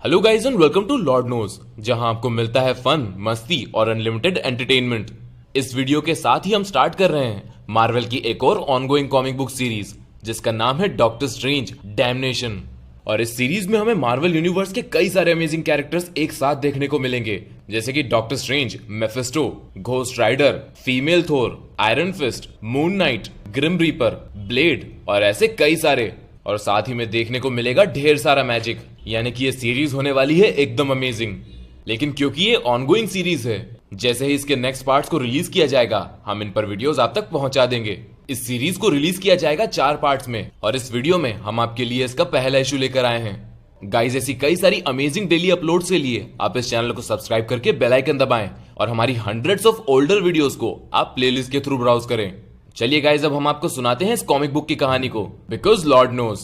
Hello guys and welcome to lord knows, जहां आपको मिलता है फन, मस्ती और अनलिमिटेड एंटरटेनमेंट। इस वीडियो के साथ ही हम स्टार्ट कर रहे हैं मार्वल की एक और ऑनगोइंग कॉमिक बुक सीरीज जिसका नाम है डॉक्टर स्ट्रेंज डैमनेशन। और इस सीरीज में हमें मार्वल यूनिवर्स के कई सारे अमेजिंग कैरेक्टर्स एक साथ देखने को मिलेंगे, जैसे कि Doctor Strange, Mephisto, Ghost Rider, female Thor, Iron Fist, Moon Knight, Grim Reaper, Blade और ऐसे कई सारे। और साथ ही में देखने को मिलेगा ढेर सारा मैजिक, यानी कि ये सीरीज होने वाली है एकदम अमेजिंग। लेकिन क्योंकि ये ऑनगोइंग सीरीज है, जैसे ही इसके नेक्स्ट पार्ट्स को रिलीज किया जाएगा हम इन पर वीडियोस आप तक पहुंचा देंगे। इस सीरीज को रिलीज किया जाएगा 4 पार्ट्स में और इस वीडियो में हम आपके लिए इसका पहला इशू लेकर आए हैं। गाइस, ऐसी कई सारी अमेजिंग डेली अपलोड्स के लिए आप इस चैनल को सब्सक्राइब करके बेल आइकन दबाएं और हमारी हंड्रेड्स ऑफ ओल्डर वीडियोस को आप प्लेलिस्ट के थ्रू ब्राउज करें। चलिए गाइस, अब हम आपको सुनाते हैं इस कॉमिक बुक की कहानी को, बिकॉज लॉर्ड नोज।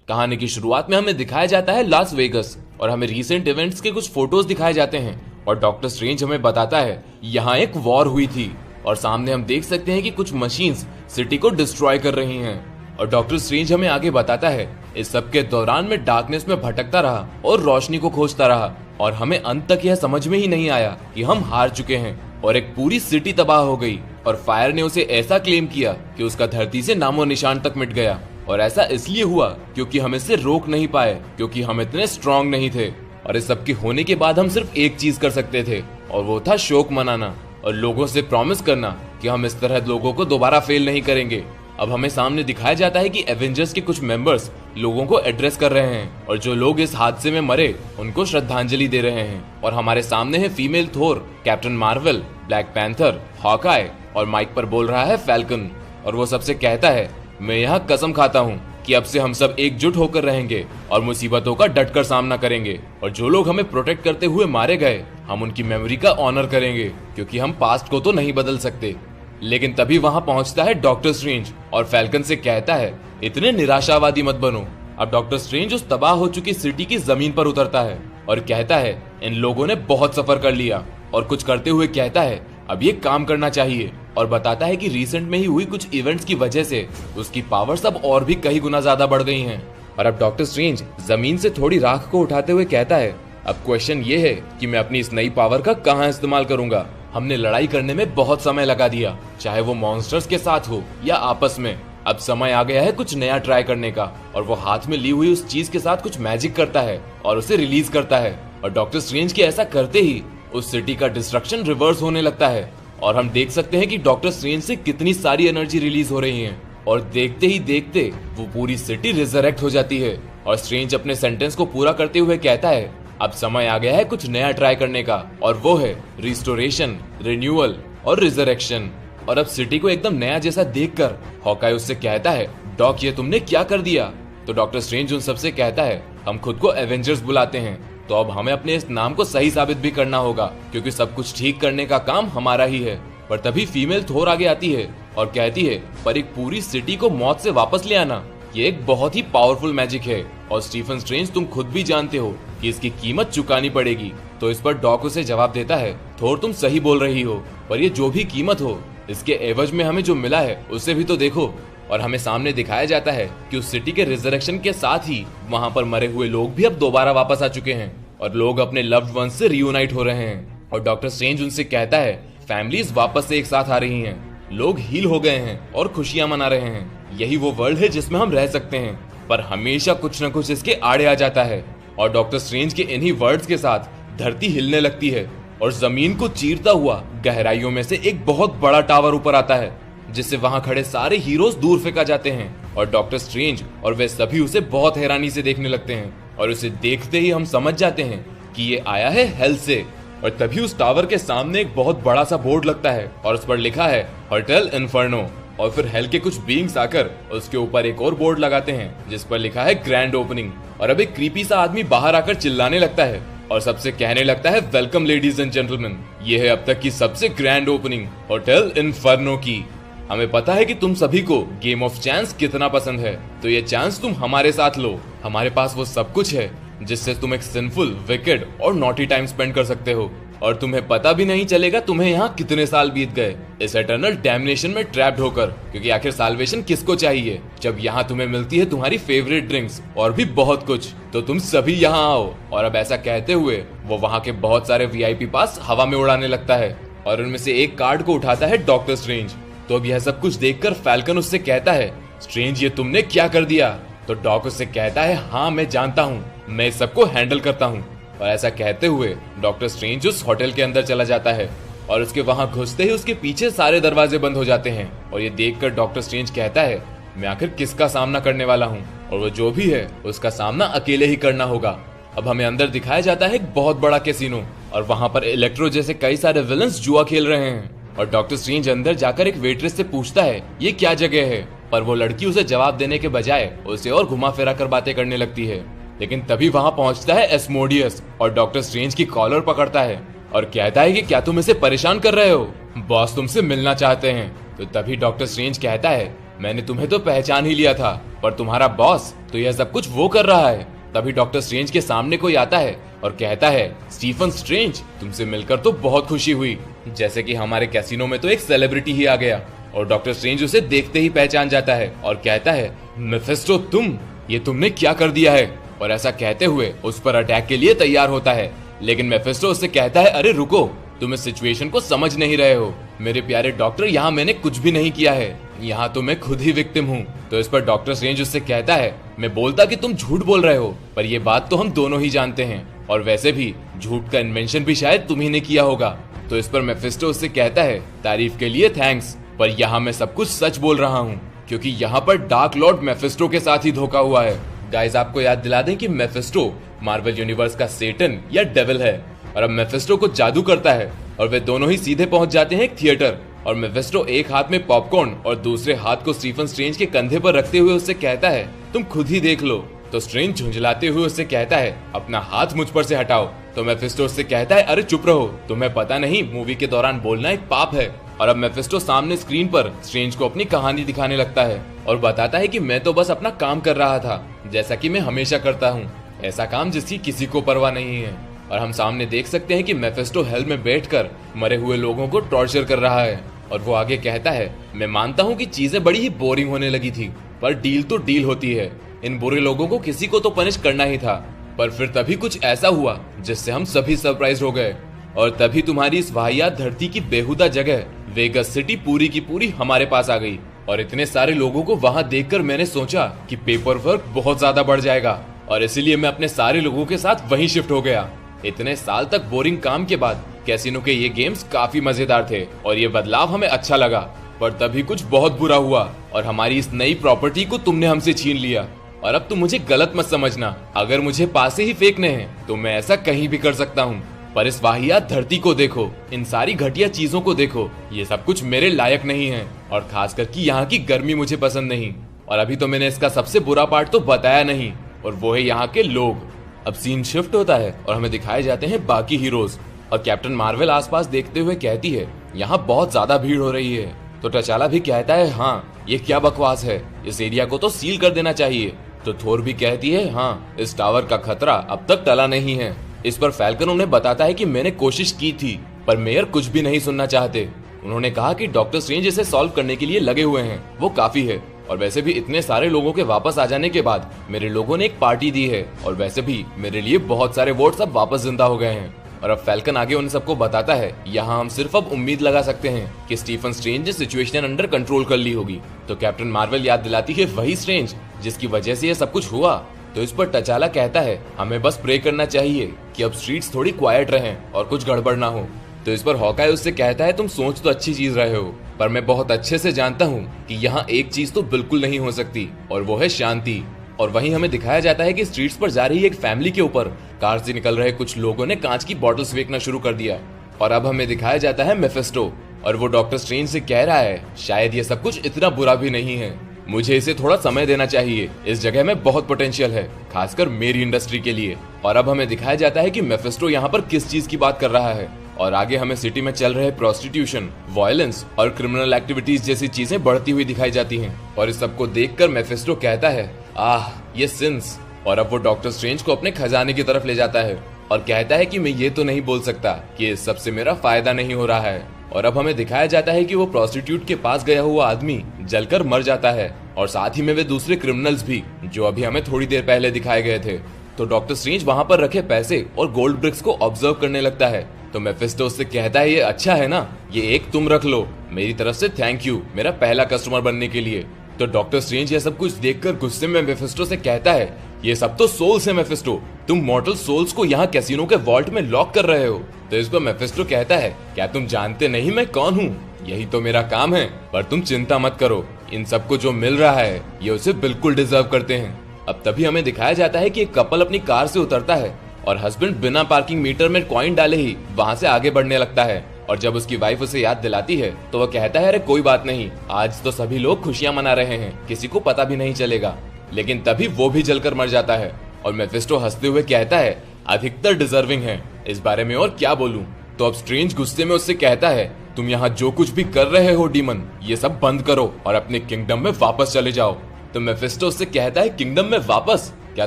कहानी की शुरुआत में हमें दिखाया जाता है लास वेगस और हमें रीसेंट इवेंट्स के कुछ फोटोज दिखाए जाते हैं और डॉक्टर स्ट्रेंज हमें बताता है यहाँ एक वॉर हुई थी और सामने हम देख सकते हैं कि कुछ मशीन्स सिटी को डिस्ट्रॉय कर रही हैं। और डॉक्टर स्ट्रेंज हमें आगे बताता है इस सब के दौरान में डार्कनेस में भटकता रहा और रोशनी को खोजता रहा और हमें अंत तक यह समझ में ही नहीं आया कि हम हार चुके हैं और एक पूरी सिटी तबाह हो गई और फायर ने उसे ऐसा क्लेम किया कि उसका धरती से नामो निशान तक मिट गया। और ऐसा इसलिए हुआ क्योंकि हम इसे रोक नहीं पाए, क्योंकि हम इतने स्ट्रांग नहीं थे। और इस सब के होने के बाद हम सिर्फ एक चीज कर सकते थे और वो था शोक मनाना और लोगों से प्रॉमिस करना कि हम इस तरह लोगों को दोबारा फेल नहीं करेंगे। अब हमें सामने दिखाया जाता है कि एवेंजर्स के कुछ मेंबर्स लोगों को एड्रेस कर रहे हैं और जो लोग इस हादसे में मरे उनको श्रद्धांजलि दे रहे हैं। और हमारे सामने है female Thor, Captain Marvel, Black Panther, Hawkeye और माइक पर बोल रहा है फैल्कन। और वो सबसे कहता है, मैं यहाँ कसम खाता हूँ कि अब से हम सब एकजुट होकर रहेंगे और मुसीबतों का डटकर सामना करेंगे और जो लोग हमें प्रोटेक्ट करते हुए मारे गए हम उनकी मेमोरी का ऑनर करेंगे, क्योंकि हम पास्ट को तो नहीं बदल सकते। लेकिन तभी वहां पहुंचता है डॉक्टर स्ट्रेंज और फैल्कन से कहता है, इतने निराशावादी मत बनो। अब डॉक्टर स्ट्रेंज उस तबाह हो चुकी सिटी की जमीन पर उतरता है और कहता है, इन लोगों ने बहुत सफर कर लिया। और कुछ करते हुए कहता है, अब ये काम करना चाहिए और बताता है कि रिसेंट में ही हुई कुछ इवेंट्स की वजह से उसकी पावर्स अब और भी कई गुना ज्यादा बढ़ गई हैं। और अब डॉक्टर स्ट्रेंज जमीन से थोड़ी राख को उठाते हुए कहता है, अब क्वेश्चन ये है कि मैं अपनी इस नई पावर का कहाँ इस्तेमाल करूंगा। हमने लड़ाई करने में बहुत समय लगा दिया, चाहे वो मॉन्स्टर्स के साथ हो या आपस में। अब समय आ गया है कुछ नया ट्राई करने का। और वो हाथ में ली हुई उस चीज के साथ कुछ मैजिक करता है और उसे रिलीज करता है। और डॉक्टर स्ट्रेंज के ऐसा करते ही उस सिटी का डिस्ट्रक्शन रिवर्स होने लगता है और हम देख सकते हैं कि डॉक्टर स्ट्रेंज से कितनी सारी एनर्जी रिलीज हो रही है और देखते ही देखते वो पूरी सिटी रिजरेक्ट हो जाती है। और स्ट्रेंज अपने सेंटेंस को पूरा करते हुए कहता है, अब समय आ गया है कुछ नया ट्राई करने का और वो है रिस्टोरेशन, रिन्यूअल और रिजरेक्शन। और अब सिटी को एकदम नया जैसा देखकर हॉकाई उससे कहता है, डॉक ये तुमने क्या कर दिया। तो डॉक्टर स्ट्रेंज उन सबसे कहता है, हम खुद को एवेंजर्स बुलाते हैं, तो अब हमें अपने इस नाम को सही साबित भी करना होगा, क्योंकि सब कुछ ठीक करने का काम हमारा ही है। पर तभी फीमेल थोर आगे आती है और कहती है, पर एक पूरी सिटी को मौत से वापस ले आना ये एक बहुत ही पावरफुल मैजिक है और स्टीफन स्ट्रेंज तुम खुद भी जानते हो कि इसकी कीमत चुकानी पड़ेगी। तो इस पर डॉक उसे जवाब देता है, थोर तुम सही बोल रही हो, पर ये जो भी कीमत हो इसके एवज में हमें जो मिला है उसे भी तो देखो। और हमें सामने दिखाया जाता है कि उस सिटी के रिजरेक्शन के साथ ही वहां पर मरे हुए लोग भी अब दोबारा वापस आ चुके हैं और लोग अपने लव्ड वंस से रियूनाइट हो रहे हैं। और डॉक्टर स्ट्रेंज उनसे कहता है, फैमिलीज वापस से एक साथ आ रही हैं, लोग हील हो गए हैं और खुशियां मना रहे हैं। यही वो वर्ल्ड है जिसमें हम रह सकते हैं, पर हमेशा कुछ न कुछ इसके आड़े आ जाता है। और डॉक्टर स्ट्रेंज के इन्हीं वर्ड्स के साथ धरती हिलने लगती है और जमीन को चीरता हुआ गहराइयों में से एक बहुत बड़ा टावर ऊपर आता है, जिससे वहां खड़े सारे हीरोज दूर फेंका जाते हैं। और डॉक्टर स्ट्रेंज और वे सभी उसे बहुत हैरानी से देखने लगते हैं और उसे देखते ही हम समझ जाते हैं कि ये आया है हेल से। और तभी उस टावर के सामने एक बहुत बड़ा सा बोर्ड लगता है और उस पर लिखा है होटल इन्फर्नो। और फिर हेल के कुछ बीइंग्स आकर उसके ऊपर एक और बोर्ड लगाते हैं जिस पर लिखा है ग्रैंड ओपनिंग। और अब एक क्रीपी सा आदमी बाहर आकर चिल्लाने लगता है और सबसे कहने लगता है, वेलकम लेडीज एंड जेंटलमैन, ये है अब तक की सबसे ग्रैंड ओपनिंग होटल इन्फर्नो की। हमें पता है कि तुम सभी को गेम ऑफ चांस कितना पसंद है, तो ये चांस तुम हमारे साथ लो। हमारे पास वो सब कुछ है जिससे तुम एक सिंफुल, विकेड और नॉटी टाइम स्पेंड कर सकते हो। और तुम्हें पता भी नहीं चलेगा तुम्हें यहाँ कितने साल बीत गए इस एटर्नल डैमिनेशन में ट्रैप्ड होकर, क्योंकि आखिर साल्वेशन किसको चाहिए जब यहाँ तुम्हें मिलती है तुम्हारी फेवरेट ड्रिंक्स और भी बहुत कुछ। तो तुम सभी यहाँ आओ। और अब ऐसा कहते हुए वो वहाँ के बहुत सारे वीआईपी पास हवा में उड़ाने लगता है और उनमें से एक कार्ड को उठाता है डॉक्टर स्ट्रेंज। तो अब यह सब कुछ देखकर फैल्कन उससे कहता है, स्ट्रेंज ये तुमने क्या कर दिया? तो डॉक उससे कहता है, हाँ मैं जानता हूँ, मैं इस सबको हैंडल करता हूँ। और ऐसा कहते हुए डॉक्टर स्ट्रेंज उस होटल के अंदर चला जाता है और उसके वहां घुसते ही उसके पीछे सारे दरवाजे बंद हो जाते हैं। और ये देखकर डॉक्टर स्ट्रेंज कहता है, मैं आखिर किसका सामना करने वाला हूँ, और वो जो भी है उसका सामना अकेले ही करना होगा। अब हमें अंदर दिखाया जाता है एक बहुत बड़ा कैसीनो और वहां पर इलेक्ट्रो जैसे कई सारे विलन्स जुआ खेल रहे हैं। और डॉक्टर स्ट्रेंज अंदर जाकर एक वेट्रेस से पूछता है ये क्या जगह है, पर वो लड़की उसे जवाब देने के बजाय उसे और घुमा फिरा कर बातें करने लगती है। लेकिन तभी वहां पहुंचता है एस्मोडियस और डॉक्टर स्ट्रेंज की कॉलर पकड़ता है और कहता है कि क्या तुम इसे परेशान कर रहे हो, बॉस तुमसे मिलना चाहते हैं। तो तभी डॉक्टर स्ट्रेंज कहता है, मैंने तुम्हें तो पहचान ही लिया था, पर तुम्हारा बॉस तो यह सब कुछ वो कर रहा है। तभी डॉक्टर स्ट्रेंज के सामने कोई आता है और कहता है, स्टीफन स्ट्रेंज तुमसे मिलकर तो बहुत खुशी हुई, जैसे कि हमारे कैसीनो में तो एक सेलिब्रिटी ही आ गया। और डॉक्टर स्ट्रेंज उसे देखते ही पहचान जाता है और कहता है, मेफिस्टो ये तुमने क्या कर दिया है? और ऐसा कहते हुए उस पर अटैक के लिए तैयार होता है। लेकिन मेफिस्टो उससे कहता है, अरे रुको, तुम इस सिचुएशन को समझ नहीं रहे हो मेरे प्यारे डॉक्टर, यहाँ मैंने कुछ भी नहीं किया है, यहाँ तो मैं खुद ही विक्टिम हूँ। तो इस पर डॉक्टर स्ट्रेंज उससे कहता है, मैं बोलता कि तुम झूठ बोल रहे हो, पर ये बात तो हम दोनों ही जानते हैं, और वैसे भी झूठ का इन्वेंशन भी शायद तुम ही ने किया होगा। तो इस पर मेफिस्टो उससे कहता है, तारीफ के लिए थैंक्स, पर यहाँ मैं सब कुछ सच बोल रहा हूँ, क्योंकि यहाँ पर डार्क लॉर्ड मेफिस्टो के साथ ही धोखा हुआ है। गाइस आपको याद दिला दें कि मेफिस्टो मार्वल यूनिवर्स का सेटन या डेविल है, और अब मेफिस्टो को जादू करता है और वे दोनों ही सीधे पहुंच जाते हैं एक थिएटर। और मेफिस्टो एक हाथ में पॉपकॉर्न और दूसरे हाथ को स्टीफन स्ट्रेंज के कंधे पर रखते हुए उससे कहता है, तुम खुद ही देख लो। तो स्ट्रेंज झुंझलाते हुए उससे कहता है, अपना हाथ मुझ पर से हटाओ। तो मेफिस्टो उससे कहता है, अरे चुप रहो, तुम्हें पता नहीं मूवी के दौरान बोलना एक पाप है। और अब मेफिस्टो सामने स्क्रीन पर स्ट्रेंज को अपनी कहानी दिखाने लगता है और बताता है कि मैं तो बस अपना काम कर रहा था, जैसा कि मैं हमेशा करता हूँ, ऐसा काम जिसकी किसी को परवाह नहीं है। और हम सामने देख सकते हैं कि मेफिस्टो हेल में बैठकर मरे हुए लोगों को टॉर्चर कर रहा है। और वो आगे कहता है, मैं मानता हूँ कि चीजें बड़ी ही बोरिंग होने लगी थी, पर डील तो डील होती है, इन बुरे लोगों को किसी को तो पनिश करना ही था। पर फिर तभी कुछ ऐसा हुआ जिससे हम सभी सरप्राइज हो गए, और तभी तुम्हारी इस वाहियात धरती की बेहुदा जगह वेगस सिटी पूरी की पूरी हमारे पास आ गई। और इतने सारे लोगों को वहां देखकर मैंने सोचा कि पेपर वर्क बहुत ज्यादा बढ़ जाएगा, और इसीलिए मैं अपने सारे लोगों के साथ वहीं शिफ्ट हो गया। इतने साल तक बोरिंग काम के बाद कैसीनो के ये गेम्स काफी मजेदार थे और ये बदलाव हमें अच्छा लगा, पर तभी कुछ बहुत बुरा हुआ और हमारी इस नई प्रॉपर्टी को तुमने हमसे छीन लिया। और अब तुम मुझे गलत मत समझना, अगर मुझे पासे ही फेंकने हैं तो मैं ऐसा कहीं भी कर सकता हूँ, पर इस वाहियात धरती को देखो, इन सारी घटिया चीजों को देखो, ये सब कुछ मेरे लायक नहीं है, और खासकर कि यहाँ की गर्मी मुझे पसंद नहीं। और अभी तो मैंने इसका सबसे बुरा पार्ट तो बताया नहीं, और वो है यहाँ के लोग। अब सीन शिफ्ट होता है और हमें दिखाए जाते हैं बाकी हीरोज, और कैप्टन मार्वल आसपास देखते हुए कहती है, यहाँ बहुत ज्यादा भीड़ हो रही है। तो टचाला भी कहता है, हाँ ये क्या बकवास है, इस एरिया को तो सील कर देना चाहिए। तो थोर भी कहती है, हाँ इस टावर का खतरा अब तक टला नहीं है। इस पर फैल्कन उन्हें बताता है कि मैंने कोशिश की थी, पर मेयर कुछ भी नहीं सुनना चाहते। उन्होंने कहा कि डॉक्टर स्ट्रेंज इसे सॉल्व करने के लिए लगे हुए हैं, वो काफी है, और वैसे भी इतने सारे लोगों के वापस आ जाने के बाद मेरे लोगों ने एक पार्टी दी है, और वैसे भी मेरे लिए बहुत सारे वोट्स अब वापस जिंदा हो गए हैं। और अब फैल्कन आगे उन सबको बताता है, यहाँ हम सिर्फ अब उम्मीद लगा सकते हैं कि स्टीफन स्ट्रेंज ने सिचुएशन अंडर कंट्रोल कर ली होगी। तो कैप्टन मार्वल याद दिलाती है, वही स्ट्रेंज जिसकी वजह से ये सब कुछ हुआ। तो इस पर टचाला कहता है, हमें बस प्रे करना चाहिए कि अब स्ट्रीट्स थोड़ी क्वाइट रहें और कुछ गड़बड़ ना हो। तो इस पर हॉकाई उससे कहता है, तुम सोच तो अच्छी चीज रहे हो, पर मैं बहुत अच्छे से जानता हूँ कि यहाँ एक चीज तो बिल्कुल नहीं हो सकती, और वो है शांति। और वहीं हमें दिखाया जाता है कि स्ट्रीट्स पर जा रही एक फैमिली के ऊपर कार से निकल रहे कुछ लोगों ने कांच की बॉटल्स फेंकना शुरू कर दिया। और अब हमें दिखाया जाता है मेफिस्टो, और वो डॉक्टर स्ट्रेंज से कह रहा है, शायद ये सब कुछ इतना बुरा भी नहीं है, मुझे इसे थोड़ा समय देना चाहिए, इस जगह में बहुत पोटेंशियल है, खासकर मेरी इंडस्ट्री के लिए। और अब हमें दिखाया जाता है कि मेफिस्टो यहाँ पर किस चीज की बात कर रहा है, और आगे हमें सिटी में चल रहे प्रोस्टिट्यूशन, वायलेंस और क्रिमिनल एक्टिविटीज जैसी चीजें बढ़ती हुई दिखाई जाती हैं। और इस सबको देखकर मेफिस्टो कहता है, आह ये सिंस। और अब वो डॉक्टर स्ट्रेंज को अपने खजाने की तरफ ले जाता है, और कहता है कि मैं ये तो नहीं बोल सकता कि इस सबसे मेरा फायदा नहीं हो रहा है। और अब हमें दिखाया जाता है कि वो प्रोस्टिट्यूट के पास गया हुआ आदमी जलकर मर जाता है और साथ ही में वे दूसरे क्रिमिनल्स भी, जो अभी हमें थोड़ी देर पहले दिखाए गए थे। तो डॉक्टर स्ट्रेंज वहां पर रखे पैसे और गोल्ड ब्रिक्स को ऑब्जर्व करने लगता है। तो मेफिस्टो उससे कहता है ये अच्छा है ना, ये एक तुम रख लो, मेरी तरफ से थैंक यू मेरा पहला कस्टमर बनने के लिए। तो डॉक्टर स्ट्रेंज ये सब कुछ देखकर गुस्से में मेफिस्टो से कहता है ये सब तो सोल्स है मेफिस्टो, तुम मॉर्टल सोल्स को यहाँ कैसीनो के वॉल्ट में लॉक कर रहे हो। तो इस पर मेफिस्टो कहता है क्या तुम जानते नहीं मैं कौन हूँ, यही तो मेरा काम है, पर तुम चिंता मत करो, इन सबको जो मिल रहा है ये उसे बिल्कुल डिजर्व करते हैं। अब तभी हमें दिखाया जाता है कि एक कपल अपनी कार से उतरता है और हस्बैंड बिना पार्किंग मीटर में कॉइन डाले ही वहां से आगे बढ़ने लगता है। और जब उसकी वाइफ उसे याद दिलाती है तो वह कहता है अरे कोई बात नहीं, आज तो सभी लोग खुशियां मना रहे हैं, किसी को पता भी नहीं चलेगा। लेकिन तभी वो भी जलकर मर जाता है और मेफिस्टो हंसते हुए कहता है अधिकतर डिजर्विंग है, इस बारे में और क्या बोलूं। तो अब स्ट्रेंज गुस्से में उससे कहता है तुम यहाँ जो कुछ भी कर रहे हो डीमन, ये सब बंद करो और अपने किंगडम में वापस चले जाओ। तो मेफिस्टो उससे कहता है किंगडम में वापस, क्या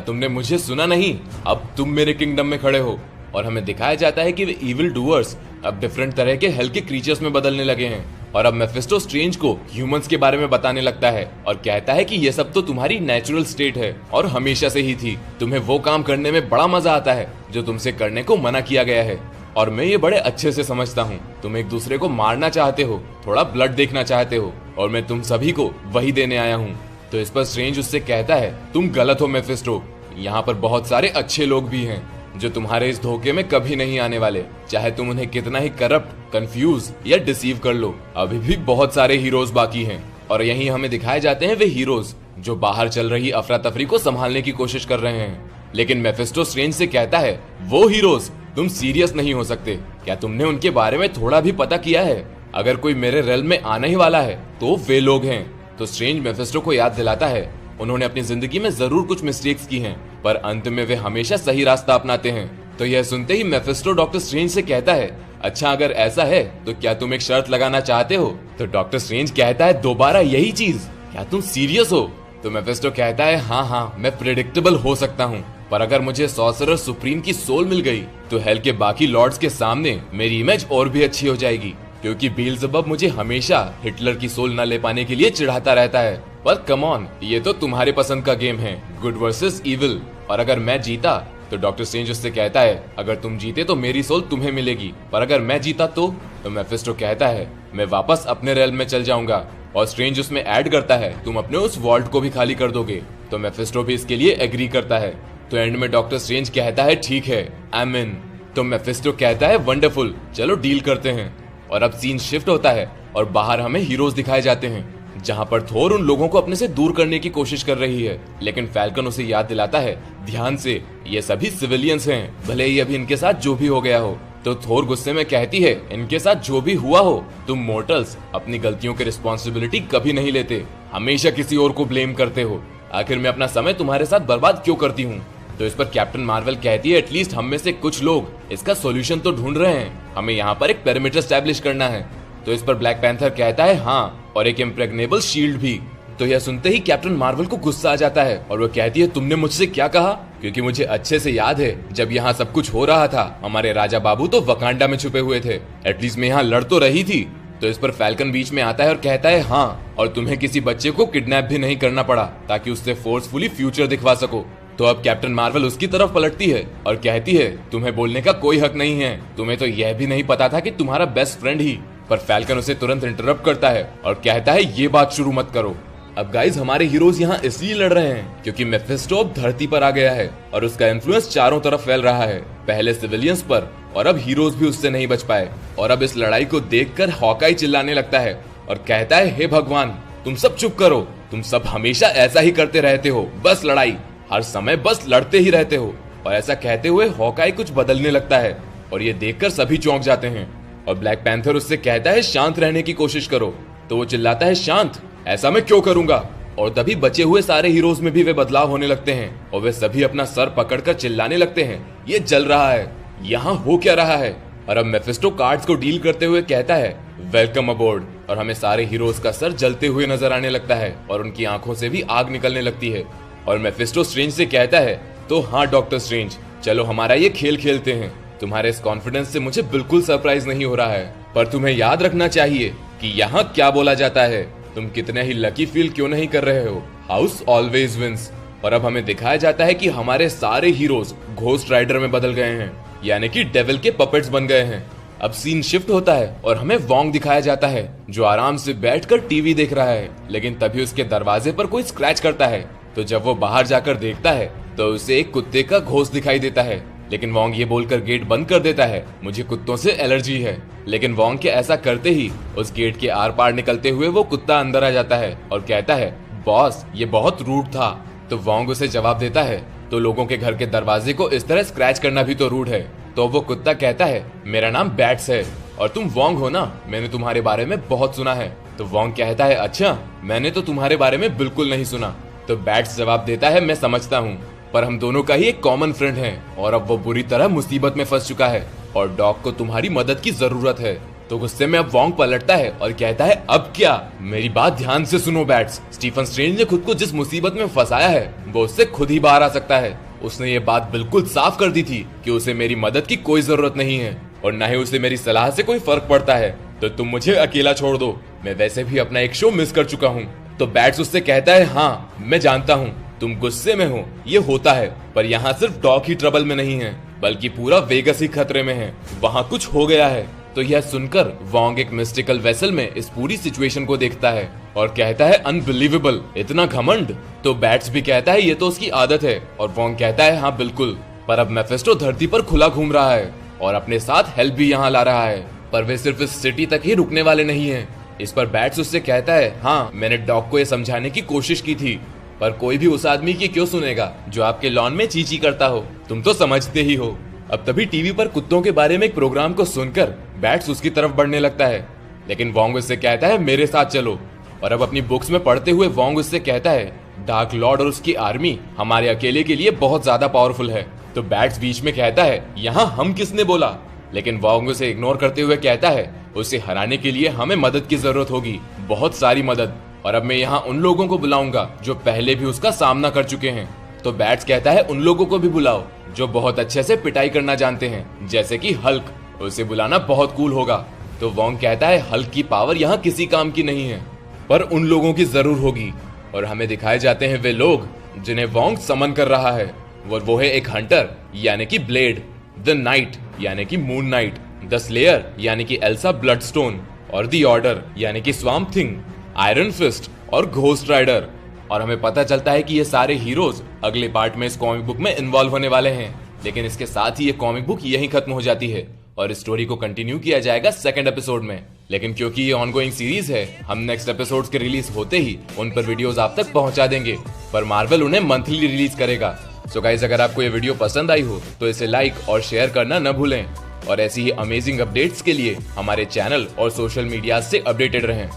तुमने मुझे सुना नहीं, अब तुम मेरे किंगडम में खड़े हो। और हमें दिखाया जाता है कि वे इविल डूअर्स अब डिफरेंट तरह के हेल के क्रीचर्स में बदलने लगे हैं। और अब मेफिस्टो स्ट्रेंज को ह्यूमंस के बारे में बताने लगता है और कहता है कि ये सब तो तुम्हारी नेचुरल स्टेट है और हमेशा से ही थी, तुम्हें वो काम करने में बड़ा मजा आता है जो तुमसे करने को मना किया गया है। और मैं ये बड़े अच्छे से समझता हूँ, तुम एक दूसरे को मारना चाहते हो, थोड़ा ब्लड देखना चाहते हो, और मैं तुम सभी को वही देने आया हूँ। तो इस पर स्ट्रेंज उससे कहता है तुम गलत हो मेफिस्टो, यहाँ पर बहुत सारे अच्छे लोग भी हैं जो तुम्हारे इस धोखे में कभी नहीं आने वाले, चाहे तुम उन्हें कितना ही करप्ट, कंफ्यूज या डिसीव कर लो। अभी भी बहुत सारे हीरोज बाकी हैं और यहीं हमें दिखाए जाते हैं वे हीरोज जो बाहर चल रही अफरा तफरी को संभालने की कोशिश कर रहे हैं। लेकिन मेफिस्टो स्ट्रेंज से कहता है वो हीरोज तुम सीरियस नहीं हो सकते, क्या तुमने उनके बारे में थोड़ा भी पता किया है, अगर कोई मेरे रेल में आने ही वाला है तो वे लोग हैं। तो स्ट्रेंज मेफिस्टो को याद दिलाता है उन्होंने अपनी जिंदगी में जरूर कुछ मिस्टेक्स की हैं, पर अंत में वे हमेशा सही रास्ता अपनाते हैं। तो यह सुनते ही मेफिस्टो डॉक्टर स्ट्रेंज से कहता है अच्छा अगर ऐसा है तो क्या तुम एक शर्त लगाना चाहते हो। तो डॉक्टर स्ट्रेंज कहता है दोबारा यही चीज, क्या तुम सीरियस हो। तो मेफिस्टो कहता है हाँ मैं प्रेडिक्टेबल हो सकता हूँ, पर अगर मुझे सॉर्सरर सुप्रीम की सोल मिल गई तो हेल के बाकी लॉर्ड्स के सामने मेरी इमेज और भी अच्छी हो जाएगी, क्योंकि बीएल्ज़ेबब मुझे हमेशा हिटलर की सोल न ले पाने के लिए चिढ़ाता रहता है। पर कम ऑन, ये तो तुम्हारे पसंद का गेम है, गुड वर्सेस इविल, और अगर मैं जीता तो डॉक्टर स्ट्रेंज उससे कहता है अगर तुम जीते तो मेरी सोल तुम्हें मिलेगी, पर अगर मैं जीता तो मेफिस्टो कहता है मैं वापस अपने रेल में चल जाऊंगा। और स्ट्रेंज उसमें ऐड करता है तुम अपने उस वॉल्ट को भी खाली कर दोगे। तो मेफिस्टो भी इसके लिए एग्री करता है। तो एंड में डॉक्टर स्ट्रेंज कहता है ठीक है आई एम इन। तो मेफिस्टो कहता है वंडरफुल, चलो डील करते हैं। और अब सीन शिफ्ट होता है और बाहर हमें हीरोज दिखाए जाते हैं, जहां पर थोर उन लोगों को अपने से दूर करने की कोशिश कर रही है, लेकिन फैल्कन उसे याद दिलाता है ध्यान से ये सभी सिविलियंस हैं, भले ही अभी इनके साथ जो भी हो गया हो। तो थोर गुस्से में कहती है इनके साथ जो भी हुआ हो, तुम मोर्टल्स अपनी गलतियों की रिस्पॉन्सिबिलिटी कभी नहीं लेते, हमेशा किसी और को ब्लेम करते हो, आखिर मैं अपना समय तुम्हारे साथ बर्बाद क्यों करती हूँ। तो इस पर कैप्टन मार्वल कहती है एटलीस्ट हम में से कुछ लोग इसका सॉल्यूशन तो ढूंढ रहे हैं, हमें यहाँ पर एक पेरिमीटर एस्टैब्लिश करना है। तो इस पर ब्लैक पैंथर कहता है हाँ, और एक इम्प्रेग्नेबल शील्ड भी। तो यह सुनते ही कैप्टन मार्वल को गुस्सा आ जाता है और वो कहती है तुमने मुझसे क्या कहा, क्योंकि मुझे अच्छे से याद है जब यहाँ सब कुछ हो रहा था हमारे राजा बाबू तो वकांडा में छुपे हुए थे, एटलीस्ट मैं यहाँ लड़ तो रही थी। तो इस पर फैल्कन बीच में आता है और कहता है हाँ, और तुम्हें किसी बच्चे को किडनैप भी नहीं करना पड़ा ताकि उससे फोर्सफुली फ्यूचर दिखवा सको। तो अब कैप्टन मार्वल उसकी तरफ पलटती है और कहती है तुम्हें बोलने का कोई हक नहीं है, तुम्हें तो यह भी नहीं पता था कि तुम्हारा बेस्ट फ्रेंड ही। पर फैल्कन उसे तुरंत इंटरप्ट करता है और कहता है ये बात शुरू मत करो। अब गाइज हमारे हीरोज यहाँ इसलिए लड़ रहे हैं क्योंकि मेफिस्टो अब धरती पर आ गया है और उसका इन्फ्लुएंस चारों तरफ फैल रहा है, पहले सिविलियंस पर और अब हीरोज भी उससे नहीं बच पाए। और अब इस लड़ाई को देखकर हॉकाई चिल्लाने लगता है और कहता है हे भगवान तुम सब चुप करो, तुम सब हमेशा ऐसा ही करते रहते हो, बस लड़ाई, हर समय बस लड़ते ही रहते हो। और ऐसा कहते हुए हॉकाई कुछ बदलने लगता है और ये देखकर सभी चौंक जाते हैं। और ब्लैक पैंथर उससे कहता है शांत रहने की कोशिश करो। तो वो चिल्लाता है शांत, ऐसा मैं क्यों करूंगा। और तभी बचे हुए सारे हीरोज में भी वे बदलाव होने लगते हैं और वे सभी अपना सर पकड़कर चिल्लाने लगते हैं ये जल रहा है, यहाँ हो क्या रहा है। और अब मेफिस्टो कार्ड्स को डील करते हुए कहता है वेलकम अबोर्ड, और हमें सारे हीरोज का सर जलते हुए नजर आने लगता है और उनकी आंखों से भी आग निकलने लगती है। और मेफिस्टो स्ट्रेंज से कहता है तो हाँ डॉक्टर स्ट्रेंज, चलो हमारा ये खेल खेलते हैं। तुम्हारे इस कॉन्फिडेंस से मुझे बिल्कुल सरप्राइज नहीं हो रहा है, पर तुम्हें याद रखना चाहिए कि यहाँ क्या बोला जाता है। तुम कितने ही लकी फील क्यों नहीं कर रहे हो, हाउस ऑलवेज विंस। और अब हमें दिखाया जाता है कि हमारे सारे हीरोज घोस्ट राइडर में बदल गए हैं, यानी कि डेविल के पपेट्स बन गए हैं। अब सीन शिफ्ट होता है और हमें वोंग दिखाया जाता है जो आराम से बैठकर टीवी देख रहा है, लेकिन तभी उसके दरवाजे पर कोई स्क्रैच करता है। तो जब वो बाहर जाकर देखता है तो उसे एक कुत्ते का घोस्ट दिखाई देता है, लेकिन वोंग ये बोलकर गेट बंद कर देता है, मुझे कुत्तों से एलर्जी है। लेकिन वोंग के ऐसा करते ही उस गेट के आर पार निकलते हुए वो कुत्ता अंदर आ जाता है और कहता है, बॉस ये बहुत रूड था। तो वोंग उसे जवाब देता है, तो लोगों के घर के दरवाजे को इस तरह स्क्रैच करना भी तो रूड है। तो वो कुत्ता कहता है, मेरा नाम बैट्स है और तुम वोंग हो ना, मैंने तुम्हारे बारे में बहुत सुना है। तो वोंग कहता है, अच्छा मैंने तो तुम्हारे बारे में बिल्कुल नहीं सुना। तो बैट्स जवाब देता है, मैं समझता हूँ, पर हम दोनों का ही एक कॉमन फ्रेंड है और अब वो बुरी तरह मुसीबत में फंस चुका है और डॉग को तुम्हारी मदद की जरूरत है। तो गुस्से में अब वोंग पलटता है और कहता है, अब क्या? मेरी बात ध्यान से सुनो बैट्स, स्टीफन स्ट्रेंज ने खुद को जिस मुसीबत में फंसाया है वो उससे खुद ही बाहर आ सकता है। उसने ये बात बिल्कुल साफ कर दी थी कि उसे मेरी मदद की कोई जरूरत नहीं है और न ही उसे मेरी सलाह से कोई फर्क पड़ता है। तो तुम मुझे अकेला छोड़ दो, मैं वैसे भी अपना एक शो मिस कर चुका हूँ। तो बैट्स उससे कहता है, हाँ मैं जानता हूँ तुम गुस्से में हो, ये होता है, पर यहाँ सिर्फ डॉग ही ट्रबल में नहीं है बल्कि पूरा वेगस ही खतरे में है, वहाँ कुछ हो गया है। तो यह सुनकर वोंग एक मिस्टिकल वेसल में इस पूरी सिचुएशन को देखता है और कहता है, अनबिलीवेबल, इतना घमंड। तो बैट्स भी कहता है ये तो उसकी आदत है और वोंग कहता है, हाँ बिल्कुल, पर अब मेफिस्टो धरती पर खुला घूम रहा है और अपने साथ हेल्प भी यहाँ ला रहा है, पर वे सिर्फ इस सिटी तक ही रुकने वाले नहीं है। इस पर बैट्स उससे कहता है, हाँ मैंने डॉग को ये समझाने की कोशिश की थी, पर कोई भी उस आदमी की क्यों सुनेगा जो आपके लॉन में चींची करता हो, तुम तो समझते ही हो। अब तभी टीवी पर कुत्तों के बारे में एक प्रोग्राम को सुनकर बैट्स उसकी तरफ बढ़ने लगता है, लेकिन वोंग उससे कहता है, मेरे साथ चलो। और अब अपनी बुक्स में पढ़ते हुए वोंग उससे कहता है, डार्क लॉर्ड और उसकी आर्मी हमारे अकेले के लिए बहुत ज्यादा पावरफुल है। तो बैट्स बीच में कहता है, यहाँ हम किसने बोला? लेकिन वोंग उसे इग्नोर करते हुए कहता है, उसे हराने के लिए हमें मदद की जरूरत होगी, बहुत सारी मदद, और अब मैं यहाँ उन लोगों को बुलाऊंगा जो पहले भी उसका सामना कर चुके हैं। तो बैट्स कहता है, उन लोगों को भी बुलाओ जो बहुत अच्छे से पिटाई करना जानते हैं, जैसे कि हल्क, उसे बुलाना बहुत कूल होगा। तो वोंग कहता है, हल्क की पावर यहाँ किसी काम की नहीं है, पर उन लोगों की जरूर होगी। और हमें दिखाए जाते हैं वे लोग जिन्हें वोंग समन कर रहा है। वो है एक हंटर यानी कि ब्लेड, द नाइट यानी कि मून नाइट, द स्लेयर यानी कि एल्सा ब्लडस्टोन, और द ऑर्डर यानी कि स्वाम्प थिंग, आयरन फिस्ट और घोस्ट राइडर। और हमें पता चलता है कि ये सारे हीरोज अगले पार्ट में इस कॉमिक बुक में इन्वॉल्व होने वाले हैं, लेकिन इसके साथ ही ये कॉमिक बुक यहीं खत्म हो जाती है और स्टोरी को कंटिन्यू किया जाएगा सेकंड एपिसोड में। लेकिन क्योंकि ये ऑनगोइंग सीरीज है, हम नेक्स्ट एपिसोड्स के रिलीज होते ही उन पर वीडियोस आप तक पहुंचा देंगे, पर मार्वल उन्हें मंथली रिलीज करेगा। सो गाइस, अगर आपको ये वीडियो पसंद आई हो तो इसे लाइक और शेयर करना न भूलें और ऐसी ही अमेजिंग अपडेट्स के लिए हमारे चैनल और सोशल मीडिया से अपडेटेड रहें।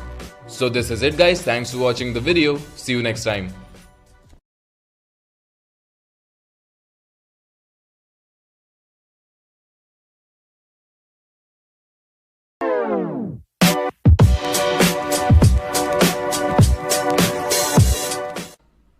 So this is it guys, thanks for watching the video, see you next time.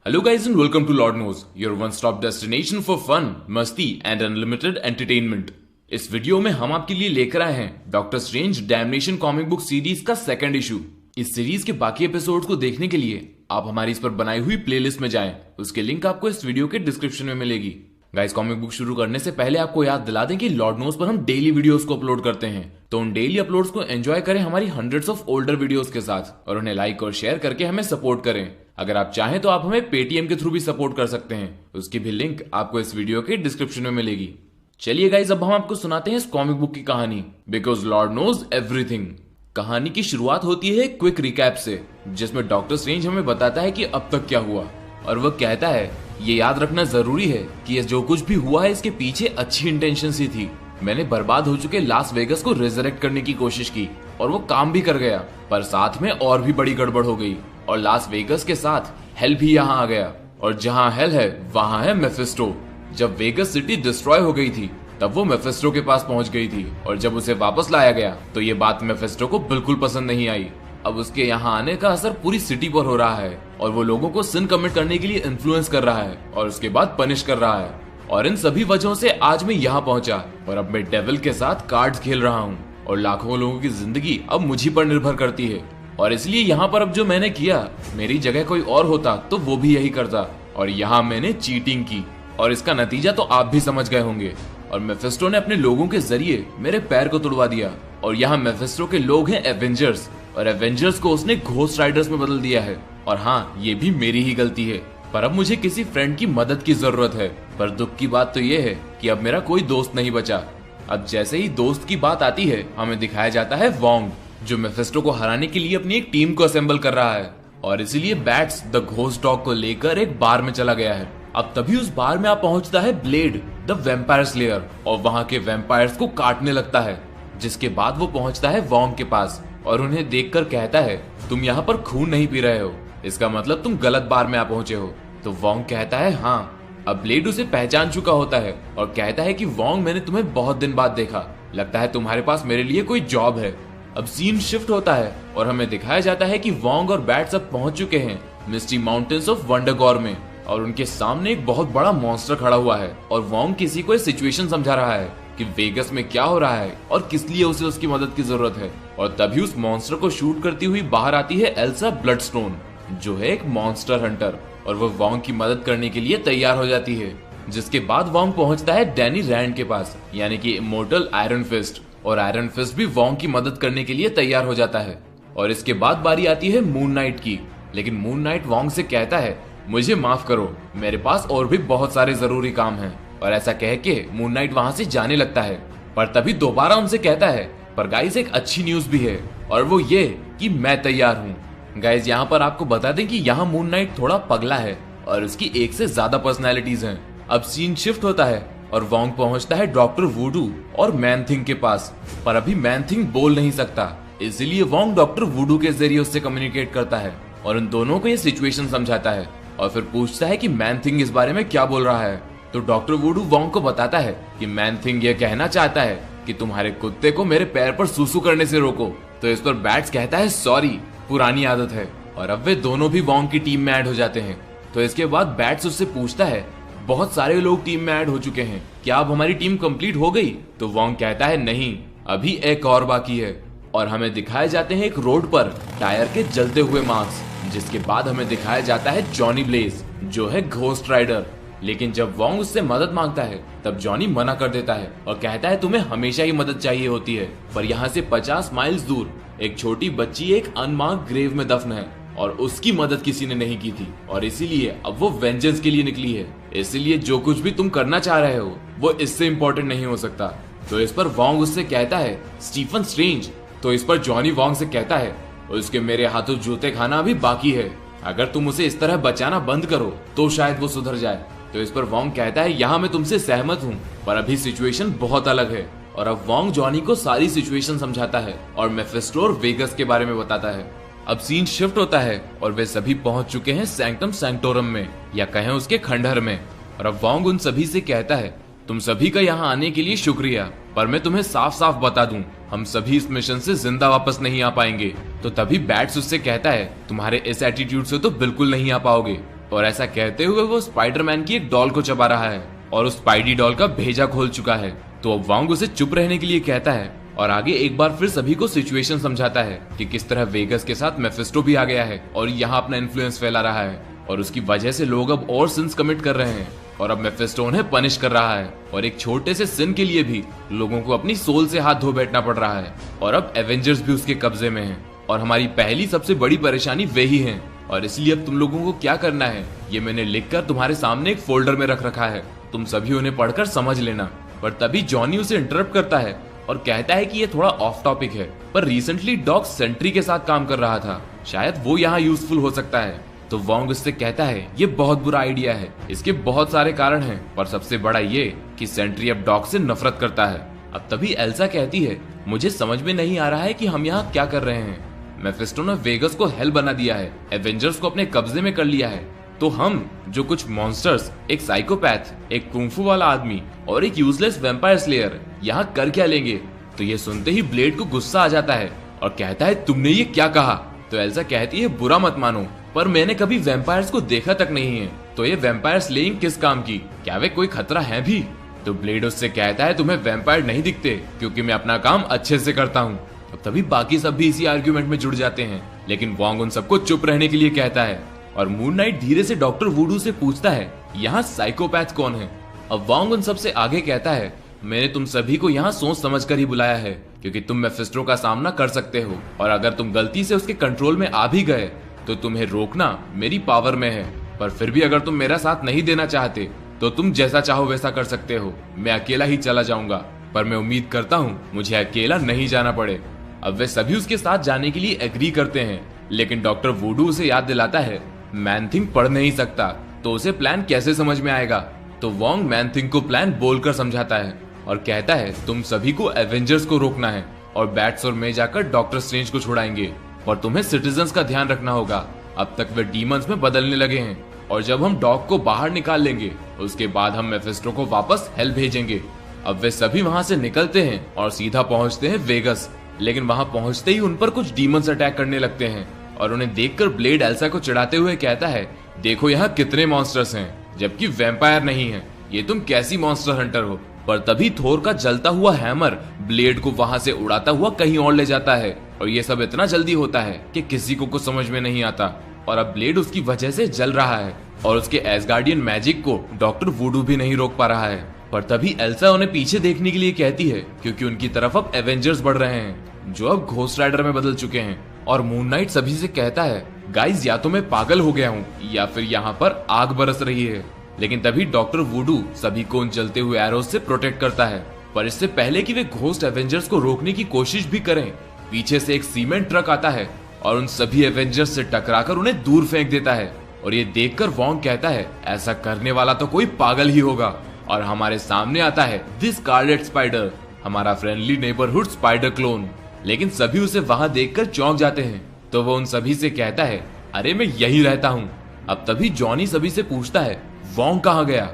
Hello guys and welcome to Lord Knows, your one-stop destination for fun, मस्ती and unlimited entertainment. इस video में हम आपके लिए लेकर आए हैं doctor strange damnation comic book series का सेकंड इशू। इस सीरीज के बाकी एपिसोड्स को देखने के लिए आप हमारी इस पर बनाई हुई प्लेलिस्ट में जाएं, उसके लिंक आपको इस वीडियो के डिस्क्रिप्शन में मिलेगी। गाइस, कॉमिक बुक शुरू करने से पहले आपको याद दिला दें कि लॉर्ड नोज पर हम डेली वीडियोस को अपलोड करते हैं, तो उन डेली अपलोड्स को एंजॉय करें हमारी हंड्रेड्स ऑफ ओल्डर वीडियोस के साथ और उन्हें लाइक और शेयर करके हमें सपोर्ट करें। अगर आप चाहें तो आप हमें पेटीएम के थ्रू भी सपोर्ट कर सकते हैं, उसकी भी लिंक आपको इस वीडियो के डिस्क्रिप्शन में मिलेगी। चलिए गाइस, अब हम आपको सुनाते हैं इस कॉमिक बुक की कहानी, बिकॉज लॉर्ड नोज एवरीथिंग। कहानी की शुरुआत होती है क्विक रिकैप से, जिसमें डॉक्टर स्ट्रेंज हमें बताता है कि अब तक क्या हुआ, और वह कहता है ये याद रखना जरूरी है कि ये जो कुछ भी हुआ है इसके पीछे अच्छी इंटेंशन ही थी। मैंने बर्बाद हो चुके लास वेगस को रिजरेक्ट करने की कोशिश की और वो काम भी कर गया, पर साथ में और भी बड़ी गड़बड़ हो गई और लास वेगस के साथ हेल भी यहाँ आ गया, और जहाँ हेल है वहाँ है मेफिस्टो। जब वेगस सिटी डिस्ट्रॉय हो गई थी तब वो मेफिस्टो के पास पहुंच गई थी, और जब उसे वापस लाया गया तो ये बात मेफिस्टो को बिल्कुल पसंद नहीं आई। अब उसके यहाँ आने का असर पूरी सिटी पर हो रहा है और वो लोगों को सिन कमिट करने के लिए इन्फ्लुएंस कर रहा है और उसके बाद पनिश कर रहा है। और इन सभी वजहों से आज मैं यहाँ पहुंचा और अब मैं डेविल के साथ कार्ड्स खेल रहा हूँ और लाखों लोगों की जिंदगी अब मुझी पर निर्भर करती है। और इसलिए यहाँ पर अब जो मैंने किया, मेरी जगह कोई और होता तो वो भी यही करता, और यहाँ मैंने चीटिंग की और इसका नतीजा तो आप भी समझ गए होंगे। और मेफिस्टो ने अपने लोगों के जरिए मेरे पैर को तुड़वा दिया और यहाँ मेफिस्टो के लोग हैं एवेंजर्स, और एवेंजर्स को उसने घोस्ट राइडर्स में बदल दिया है। और हाँ, ये भी मेरी ही गलती है, पर अब मुझे किसी फ्रेंड की मदद की जरूरत है। पर दुख की बात तो ये है कि अब मेरा कोई दोस्त नहीं बचा। अब जैसे ही दोस्त की बात आती है, हमें दिखाया जाता है वोंग, जो मेफिस्टो को हराने के लिए अपनी एक टीम को असेंबल कर रहा है, और इसीलिए बैट्स द घोस्ट डॉग को लेकर एक बार में चला गया है। अब तभी उस बार में आप पहुंचता है ब्लेड द वैम्पायर स्लेयर, और वहां के वैम्पायर्स को काटने लगता है। जिसके बाद वो पहुंचता है वोंग के पास और उन्हें देखकर कहता है, तुम यहाँ पर खून नहीं पी रहे हो, इसका मतलब तुम गलत बार में आ पहुंचे हो। तो वोंग कहता है हाँ। अब ब्लेड उसे पहचान चुका होता है और कहता है कि वोंग, मैंने तुम्हें बहुत दिन बाद देखा, लगता है तुम्हारे पास मेरे लिए कोई जॉब है। अब सीन शिफ्ट होता है और हमें दिखाया जाता है कि वोंग और बैट्स अब पहुंच चुके हैं मिस्टी माउंटेन्स ऑफ वंडरगॉर में, और उनके सामने एक बहुत बड़ा मॉन्स्टर खड़ा हुआ है। और वोंग किसी को सिचुएशन समझा रहा है कि वेगस में क्या हो रहा है और किस लिए उसे उसकी मदद की जरूरत है। और तभी उस मॉन्स्टर को शूट करती हुई बाहर आती है एल्सा ब्लडस्टोन, जो है एक मॉन्स्टर हंटर, और वो वोंग की मदद करने के लिए तैयार हो जाती है। जिसके बाद वोंग पहुंचता है डैनी रैंड के पास, यानी कि इमोर्टल आयरन फिस्ट, और आयरन फिस्ट भी वोंग की मदद करने के लिए तैयार हो जाता है। और इसके बाद बारी आती है मून नाइट की, लेकिन मून नाइट वोंग से कहता है, मुझे माफ करो, मेरे पास और भी बहुत सारे जरूरी काम हैं। और ऐसा कह के मून नाइट वहां से जाने लगता है, पर तभी दोबारा उनसे कहता है, पर गाइस एक अच्छी न्यूज भी है, और वो ये कि मैं तैयार हूँ। गाइस यहाँ पर आपको बता दें कि यहाँ मून नाइट थोड़ा पगला है और उसकी एक से ज्यादा पर्सनैलिटीज हैं। अब सीन शिफ्ट होता है और वोंग पहुंचता है डॉक्टर वुडू और मैन थिंग के पास, पर अभी मैन थिंग बोल नहीं सकता, इसलिए वोंग डॉक्टर वुडू के जरिए उससे कम्युनिकेट करता है और उन दोनों को ये सिचुएशन समझाता है और फिर पूछता है कि मैन थिंग इस बारे में क्या बोल रहा है। तो डॉक्टर वुडू वोंग को बताता है कि मैन थिंग ये कहना चाहता है कि तुम्हारे कुत्ते को मेरे पैर पर सूसू करने से रोको। तो इस पर बैट्स कहता है, सॉरी, पुरानी आदत है। और अब वे दोनों भी वोंग की टीम में ऐड हो जाते हैं। तो इसके बाद बैट्स उससे पूछता है, बहुत सारे लोग टीम में ऐड हो चुके हैं, क्या अब हमारी टीम कंप्लीट हो गई? तो वोंग कहता है, नहीं, अभी एक और बाकी है। और हमें दिखाए जाते हैं एक रोड पर टायर के जलते हुए मार्क्स, जिसके बाद हमें दिखाया जाता है जॉनी ब्लेज, जो है घोस्ट राइडर। लेकिन जब वोंग उससे मदद मांगता है तब जॉनी मना कर देता है और कहता है, तुम्हें हमेशा ही मदद चाहिए होती है, पर यहाँ से 50 माइल्स दूर एक छोटी बच्ची एक अनमार्क्ड ग्रेव में दफन है और उसकी मदद किसी ने नहीं की थी, और इसीलिए अब वो वेंजेंस के लिए निकली है। इसलिए जो कुछ भी तुम करना चाह रहे हो वो इससे इम्पोर्टेंट नहीं हो सकता। तो इस पर वोंग उससे कहता है, स्टीफन स्ट्रेंज। तो इस पर जॉनी वोंग से कहता है, उसके मेरे हाथों जूते खाना अभी बाकी है, अगर तुम उसे इस तरह बचाना बंद करो तो शायद वो सुधर जाए। तो इस पर वोंग कहता है, यहाँ मैं तुमसे सहमत हूँ, पर अभी सिचुएशन बहुत अलग है। और अब वोंग जॉनी को सारी सिचुएशन समझाता है और मेफिस्टो और वेगस के बारे में बताता है। अब सीन शिफ्ट होता है और वे सभी पहुंच चुके हैं सैंक्टम सैंक्टोरम में, या कहें उसके खंडहर में। और अब वोंग उन सभी से कहता है, तुम सभी का यहाँ आने के लिए शुक्रिया, पर मैं तुम्हें साफ साफ बता दूं, हम सभी इस मिशन से जिंदा वापस नहीं आ पाएंगे। तो तभी बैट्स उससे कहता है, तुम्हारे इस एटीट्यूड से तो बिल्कुल नहीं आ पाओगे। और ऐसा कहते हुए वो स्पाइडरमैन की एक डॉल को चबा रहा है और उस स्पाइडी डॉल का भेजा खोल चुका है। तो अब वोंग उसे चुप रहने के लिए कहता है और आगे एक बार फिर सभी को सिचुएशन समझाता है कि किस तरह वेगस के साथ मेफिस्टो भी आ गया है और यहाँ अपना इन्फ्लुएंस फैला रहा है, और उसकी वजह से लोग अब और सिंस कमिट कर रहे हैं और अब मेफिस्टो उन्हें पनिश कर रहा है, और एक छोटे से सिन के लिए भी लोगों को अपनी सोल से हाथ धो बैठना पड़ रहा है। और अब एवेंजर्स भी उसके कब्जे में हैं और हमारी पहली सबसे बड़ी परेशानी वे ही हैं। और इसलिए अब तुम लोगों को क्या करना है ये मैंने लिखकर तुम्हारे सामने एक फोल्डर में रख रखा है, तुम सभी उन्हें पढ़कर समझ लेना। पर तभी जॉनी उसे इंटरप्ट करता है और कहता है कि ये थोड़ा ऑफ टॉपिक है, पर रिसेंटली डॉग सेंट्री के साथ काम कर रहा था, शायद वो यहाँ यूजफुल हो सकता है। तो वोंग उससे कहता है, ये बहुत बुरा आइडिया है, इसके बहुत सारे कारण हैं, पर सबसे बड़ा ये कि सेंट्री अब डॉग से नफरत करता है। अब तभी एल्सा कहती है, मुझे समझ में नहीं आ रहा है कि हम यहाँ क्या कर रहे हैं। मेफिस्टो ने वेगस को हेल बना दिया है, एवेंजर्स को अपने कब्जे में कर लिया है, तो हम जो कुछ मॉन्स्टर्स, एक साइकोपैथ, एक कुंफू वाला आदमी और एक यूजलेस वैम्पायर स्लेयर यहाँ कर क्या लेंगे? तो ये सुनते ही ब्लेड को गुस्सा आ जाता है और कहता है, तुमने ये क्या कहा? तो एल्सा कहती है, बुरा मत मानो, पर मैंने कभी वैम्पायर्स को देखा तक नहीं है, तो ये वैम्पायर स्लेइंग किस काम की, क्या वे कोई खतरा है भी? तो ब्लेड उससे कहता है तुम्हें वैम्पायर नहीं दिखते क्योंकि मैं अपना काम अच्छे से करता हूँ। अब तभी बाकी सब भी इसी आर्ग्यूमेंट में जुड़ जाते हैं, लेकिन वोंग उन सबको चुप रहने के लिए कहता है और मून नाइट धीरे से डॉक्टर वुडू से पूछता है यहाँ साइकोपैथ कौन है। अब वोंग उन सबसे आगे कहता है मैंने तुम सभी को यहाँ सोच समझ कर ही बुलाया है क्योंकि तुम मेफिस्टो का सामना कर सकते हो और अगर तुम गलती से उसके कंट्रोल में आ भी गए तो तुम्हें रोकना मेरी पावर में है। पर फिर भी अगर तुम मेरा साथ नहीं देना चाहते तो तुम जैसा चाहो वैसा कर सकते हो, मैं अकेला ही चला जाऊंगा, पर मैं उम्मीद करता हूँ मुझे अकेला नहीं जाना पड़े। अब वे सभी उसके साथ जाने के लिए एग्री करते हैं, लेकिन डॉक्टर वुडू उसे याद दिलाता है मैन थिंग पढ़ नहीं सकता तो उसे प्लान कैसे समझ में आएगा। तो वोंग मैन थिंग को प्लान बोलकर समझाता है और कहता है तुम सभी को एवेंजर्स को रोकना है और बैट्स और मैं जाकर डॉक्टर स्ट्रेंज को छुड़ाएंगे और तुम्हें सिटीजन्स का ध्यान रखना होगा। अब तक वे डीमंस में बदलने लगे हैं और जब हम डॉग को बाहर निकाल लेंगे उसके बाद हम मेफिस्टो को वापस हेल भेजेंगे। अब वे सभी वहां से निकलते हैं और सीधा पहुंचते हैं वेगस, लेकिन वहां पहुंचते ही उन पर कुछ डीमंस अटैक करने लगते हैं और उन्हें देखकर ब्लेड एल्सा को चिढ़ाते हुए कहता है देखो यहाँ कितने मॉन्स्टर्स हैं जबकि वैम्पायर नहीं है, ये तुम कैसी मॉन्स्टर हंटर हो। पर तभी थोर का जलता हुआ हैमर ब्लेड को वहां से उड़ाता हुआ कहीं और ले जाता है और ये सब इतना जल्दी होता है कि किसी को कुछ समझ में नहीं आता और अब ब्लेड उसकी वजह से जल रहा है और उसके एसगार्डियन मैजिक को डॉक्टर वुडू भी नहीं रोक पा रहा है। पर तभी एल्सा उन्हें पीछे देखने के लिए कहती है क्योंकि उनकी तरफ अब एवेंजर्स बढ़ रहे हैं जो अब घोस्ट राइडर में बदल चुके हैं। और मून नाइट सभी से कहता है गाइस या तो मैं पागल हो गया हूँ या फिर यहाँ पर आग बरस रही है। लेकिन तभी डॉक्टर वुडू सभी को उन जलते हुए एरोस से प्रोटेक्ट करता है। पर इससे पहले कि वे घोस्ट एवेंजर्स को रोकने की कोशिश भी करें, पीछे से एक सीमेंट ट्रक आता है और उन सभी एवेंजर्स से टकराकर उन्हें दूर फेंक देता है। और ये देखकर वोंग कहता है ऐसा करने वाला तो कोई पागल ही होगा। और हमारे सामने आता है दिस स्कारलेट स्पाइडर, हमारा फ्रेंडली नेबरहुड स्पाइडर क्लोन। लेकिन सभी उसे वहां देखकर चौंक जाते हैं तो वो उन सभी से कहता है अरे मैं यही रहता हूँ। अब तभी जॉनी सभी से पूछता है वोंग कहाँ गया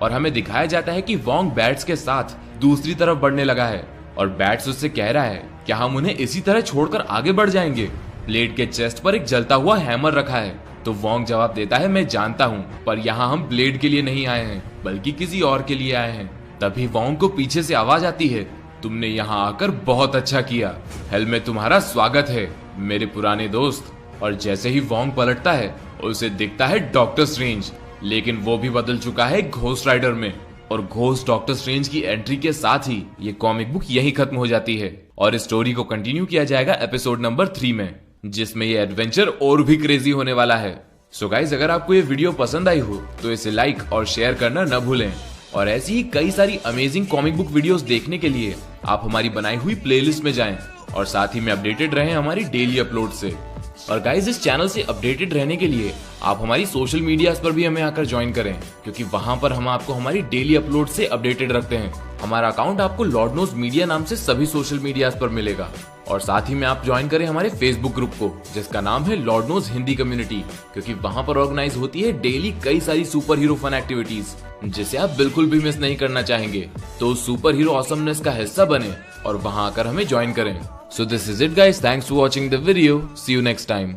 और हमें दिखाया जाता है कि वोंग बैट्स के साथ दूसरी तरफ बढ़ने लगा है और बैट्स उससे कह रहा है क्या हम उन्हें इसी तरह छोड़कर आगे बढ़ जाएंगे। ब्लेड के चेस्ट पर एक जलता हुआ हैमर रखा है तो वोंग जवाब देता है मैं जानता हूँ पर यहाँ हम ब्लेड के लिए नहीं आए हैं बल्कि किसी और के लिए आए हैं। तभी वोंग को पीछे से आवाज आती है तुमने यहाँ आकर बहुत अच्छा किया, हेल में तुम्हारा स्वागत है मेरे पुराने दोस्त। और जैसे ही वोंग पलटता है उसे दिखता है डॉक्टर स्ट्रेंज, लेकिन वो भी बदल चुका है घोस्ट राइडर में। और घोस्ट डॉक्टर स्ट्रेंज की एंट्री के साथ ही ये कॉमिक बुक यही खत्म हो जाती है और स्टोरी को कंटिन्यू किया जाएगा एपिसोड नंबर 3 में, जिसमें ये एडवेंचर और भी क्रेजी होने वाला है। सो गाइस अगर आपको ये वीडियो पसंद आई हो तो इसे लाइक और शेयर करना न भूलें और ऐसी ही कई सारी अमेजिंग कॉमिक बुक वीडियोस देखने के लिए आप हमारी बनाई हुई प्लेलिस्ट में जाएं और साथ ही में अपडेटेड रहें हमारी डेली अपलोड से। और गाइज इस चैनल से अपडेटेड रहने के लिए आप हमारी सोशल मीडियाज पर भी हमें आकर ज्वाइन करें क्योंकि वहां पर हम आपको हमारी डेली अपलोड से अपडेटेड रखते हैं। हमारा अकाउंट आपको लॉर्ड नोज मीडिया नाम से सभी सोशल मीडियाज पर मिलेगा और साथ ही में आप ज्वाइन करें हमारे फेसबुक ग्रुप को जिसका नाम है लॉर्ड नोज हिंदी कम्युनिटी, क्योंकि वहां पर ऑर्गेनाइज होती है डेली कई सारी सुपर हीरो फन एक्टिविटीज जिसे आप बिल्कुल भी मिस नहीं करना चाहेंगे। तो सुपर हीरो ऑसमनेस का हिस्सा बने और वहां आकर हमें ज्वाइन करें। So this is it guys, thanks for watching the video, see you next time.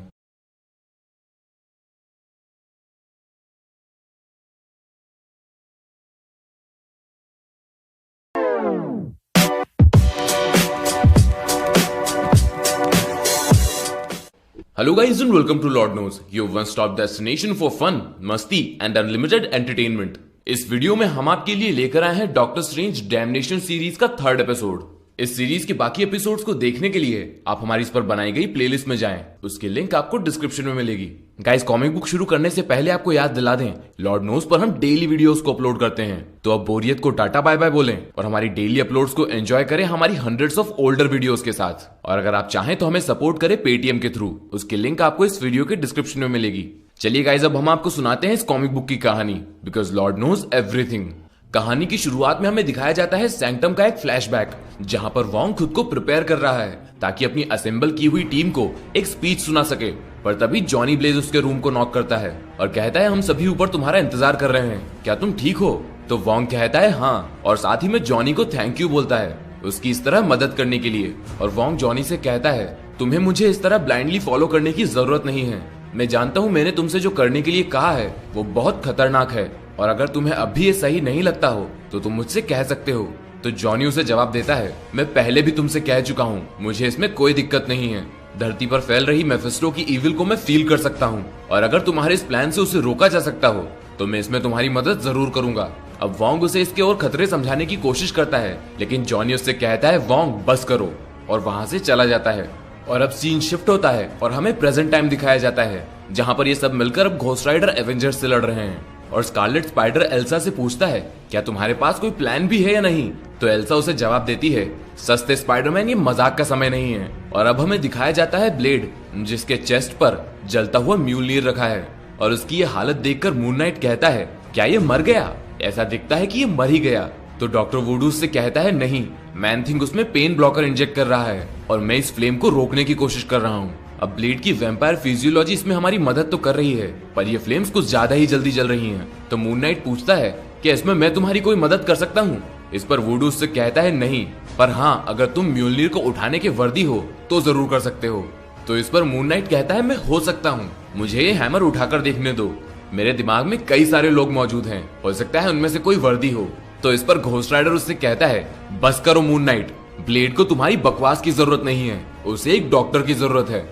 Hello guys and welcome to Lord Knows, your one-stop destination for fun, मस्ती and unlimited entertainment. इस वीडियो में हम आपके लिए लेकर आए हैं डॉक्टर स्ट्रेंज डैमनेशन सीरीज का 3rd एपिसोड। इस सीरीज के बाकी एपिसोड्स को देखने के लिए आप हमारी इस पर बनाई गई प्लेलिस्ट में जाएं, उसकी लिंक आपको डिस्क्रिप्शन में मिलेगी। गाइस कॉमिक बुक शुरू करने से पहले आपको याद दिला दें लॉर्ड नोज पर हम डेली वीडियोस को अपलोड करते हैं, तो अब बोरियत को टाटा बाय बाय बोलें और हमारी डेली अपलोड्स को एंजॉय करें हमारी हंड्रेड्स ऑफ ओल्डर वीडियोस के साथ। और अगर आप चाहें तो हमें सपोर्ट करें पेटीएम के थ्रू, उसकी लिंक आपको इस वीडियो के डिस्क्रिप्शन में मिलेगी। चलिए गाइस अब हम आपको सुनाते हैं इस कॉमिक बुक की कहानी, बिकॉज लॉर्ड नोज एवरीथिंग। कहानी की शुरुआत में हमें दिखाया जाता है सैंक्टम का एक फ्लैशबैक जहां पर वोंग खुद को प्रिपेयर कर रहा है ताकि अपनी असेंबल की हुई टीम को एक स्पीच सुना सके। पर तभी जॉनी ब्लेज उसके रूम को नॉक करता है और कहता है हम सभी ऊपर तुम्हारा इंतजार कर रहे हैं, क्या तुम ठीक हो? तो वोंग कहता है हाँ, और साथ ही में जॉनी को थैंक यू बोलता है उसकी इस तरह मदद करने के लिए। और वोंग जॉनी से कहता है तुम्हें मुझे इस तरह ब्लाइंडली फॉलो करने की जरूरत नहीं है, मैं जानता हूँ मैंने तुमसे जो करने के लिए कहा है वो बहुत खतरनाक है, और अगर तुम्हें अब भी ये सही नहीं लगता हो तो तुम मुझसे कह सकते हो। तो जॉनी उसे जवाब देता है, मैं पहले भी तुमसे कह चुका हूँ, मुझे इसमें कोई दिक्कत नहीं है। धरती पर फैल रही मेफिस्टो की इविल को मैं फील कर सकता हूँ, और अगर तुम्हारे इस प्लान से उसे रोका जा सकता हो तो मैं इसमें तुम्हारी मदद जरूर करूंगा। अब वोंग उसे इसके और खतरे समझाने की कोशिश करता है, लेकिन जॉनी उससे कहता है वोंग बस करो, और वहां से चला जाता है। और अब सीन शिफ्ट होता है और हमें प्रेजेंट टाइम दिखाया जाता है, जहां पर ये सब मिलकर अब घोस्ट राइडर एवेंजर्स से लड़ रहे हैं। और स्कारलेट स्पाइडर एल्सा से पूछता है, क्या तुम्हारे पास कोई प्लान भी है या नहीं? तो एल्सा उसे जवाब देती है, सस्ते स्पाइडरमैन, ये मजाक का समय नहीं है। और अब हमें दिखाया जाता है ब्लेड, जिसके चेस्ट पर जलता हुआ म्यूलनीर रखा है, और उसकी ये हालत देखकर मून नाइट कहता है, क्या ये मर गया? ऐसा दिखता है कि ये मर ही गया। तो डॉक्टर वुडू से कहता है, नहीं, मैन थिंग उसमें पेन ब्लॉकर इंजेक्ट कर रहा है, और मैं इस फ्लेम को रोकने की कोशिश कर रहा हूँ। अब ब्लेड की वैम्पायर फिजियोलॉजी इसमें हमारी मदद तो कर रही है, पर ये फ्लेम्स कुछ ज्यादा ही जल्दी जल रही हैं। तो मून नाइट पूछता है कि इसमें मैं तुम्हारी कोई मदद कर सकता हूँ? इस पर वुडू उससे कहता है, नहीं, पर हाँ, अगर तुम म्यूलनीर को उठाने के वर्दी हो तो जरूर कर सकते हो। तो इस पर मून नाइट कहता है, मैं हो सकता हूँ, मुझे ये हैमर उठाकर देखने दो, मेरे दिमाग में कई सारे लोग मौजूद हैं, हो सकता है उनमें से कोई वर्दी हो। तो इस पर घोस्ट राइडर उससे कहता है, बस करो मून नाइट, ब्लेड को तुम्हारी बकवास की जरूरत नहीं है, उसे एक डॉक्टर की जरूरत है।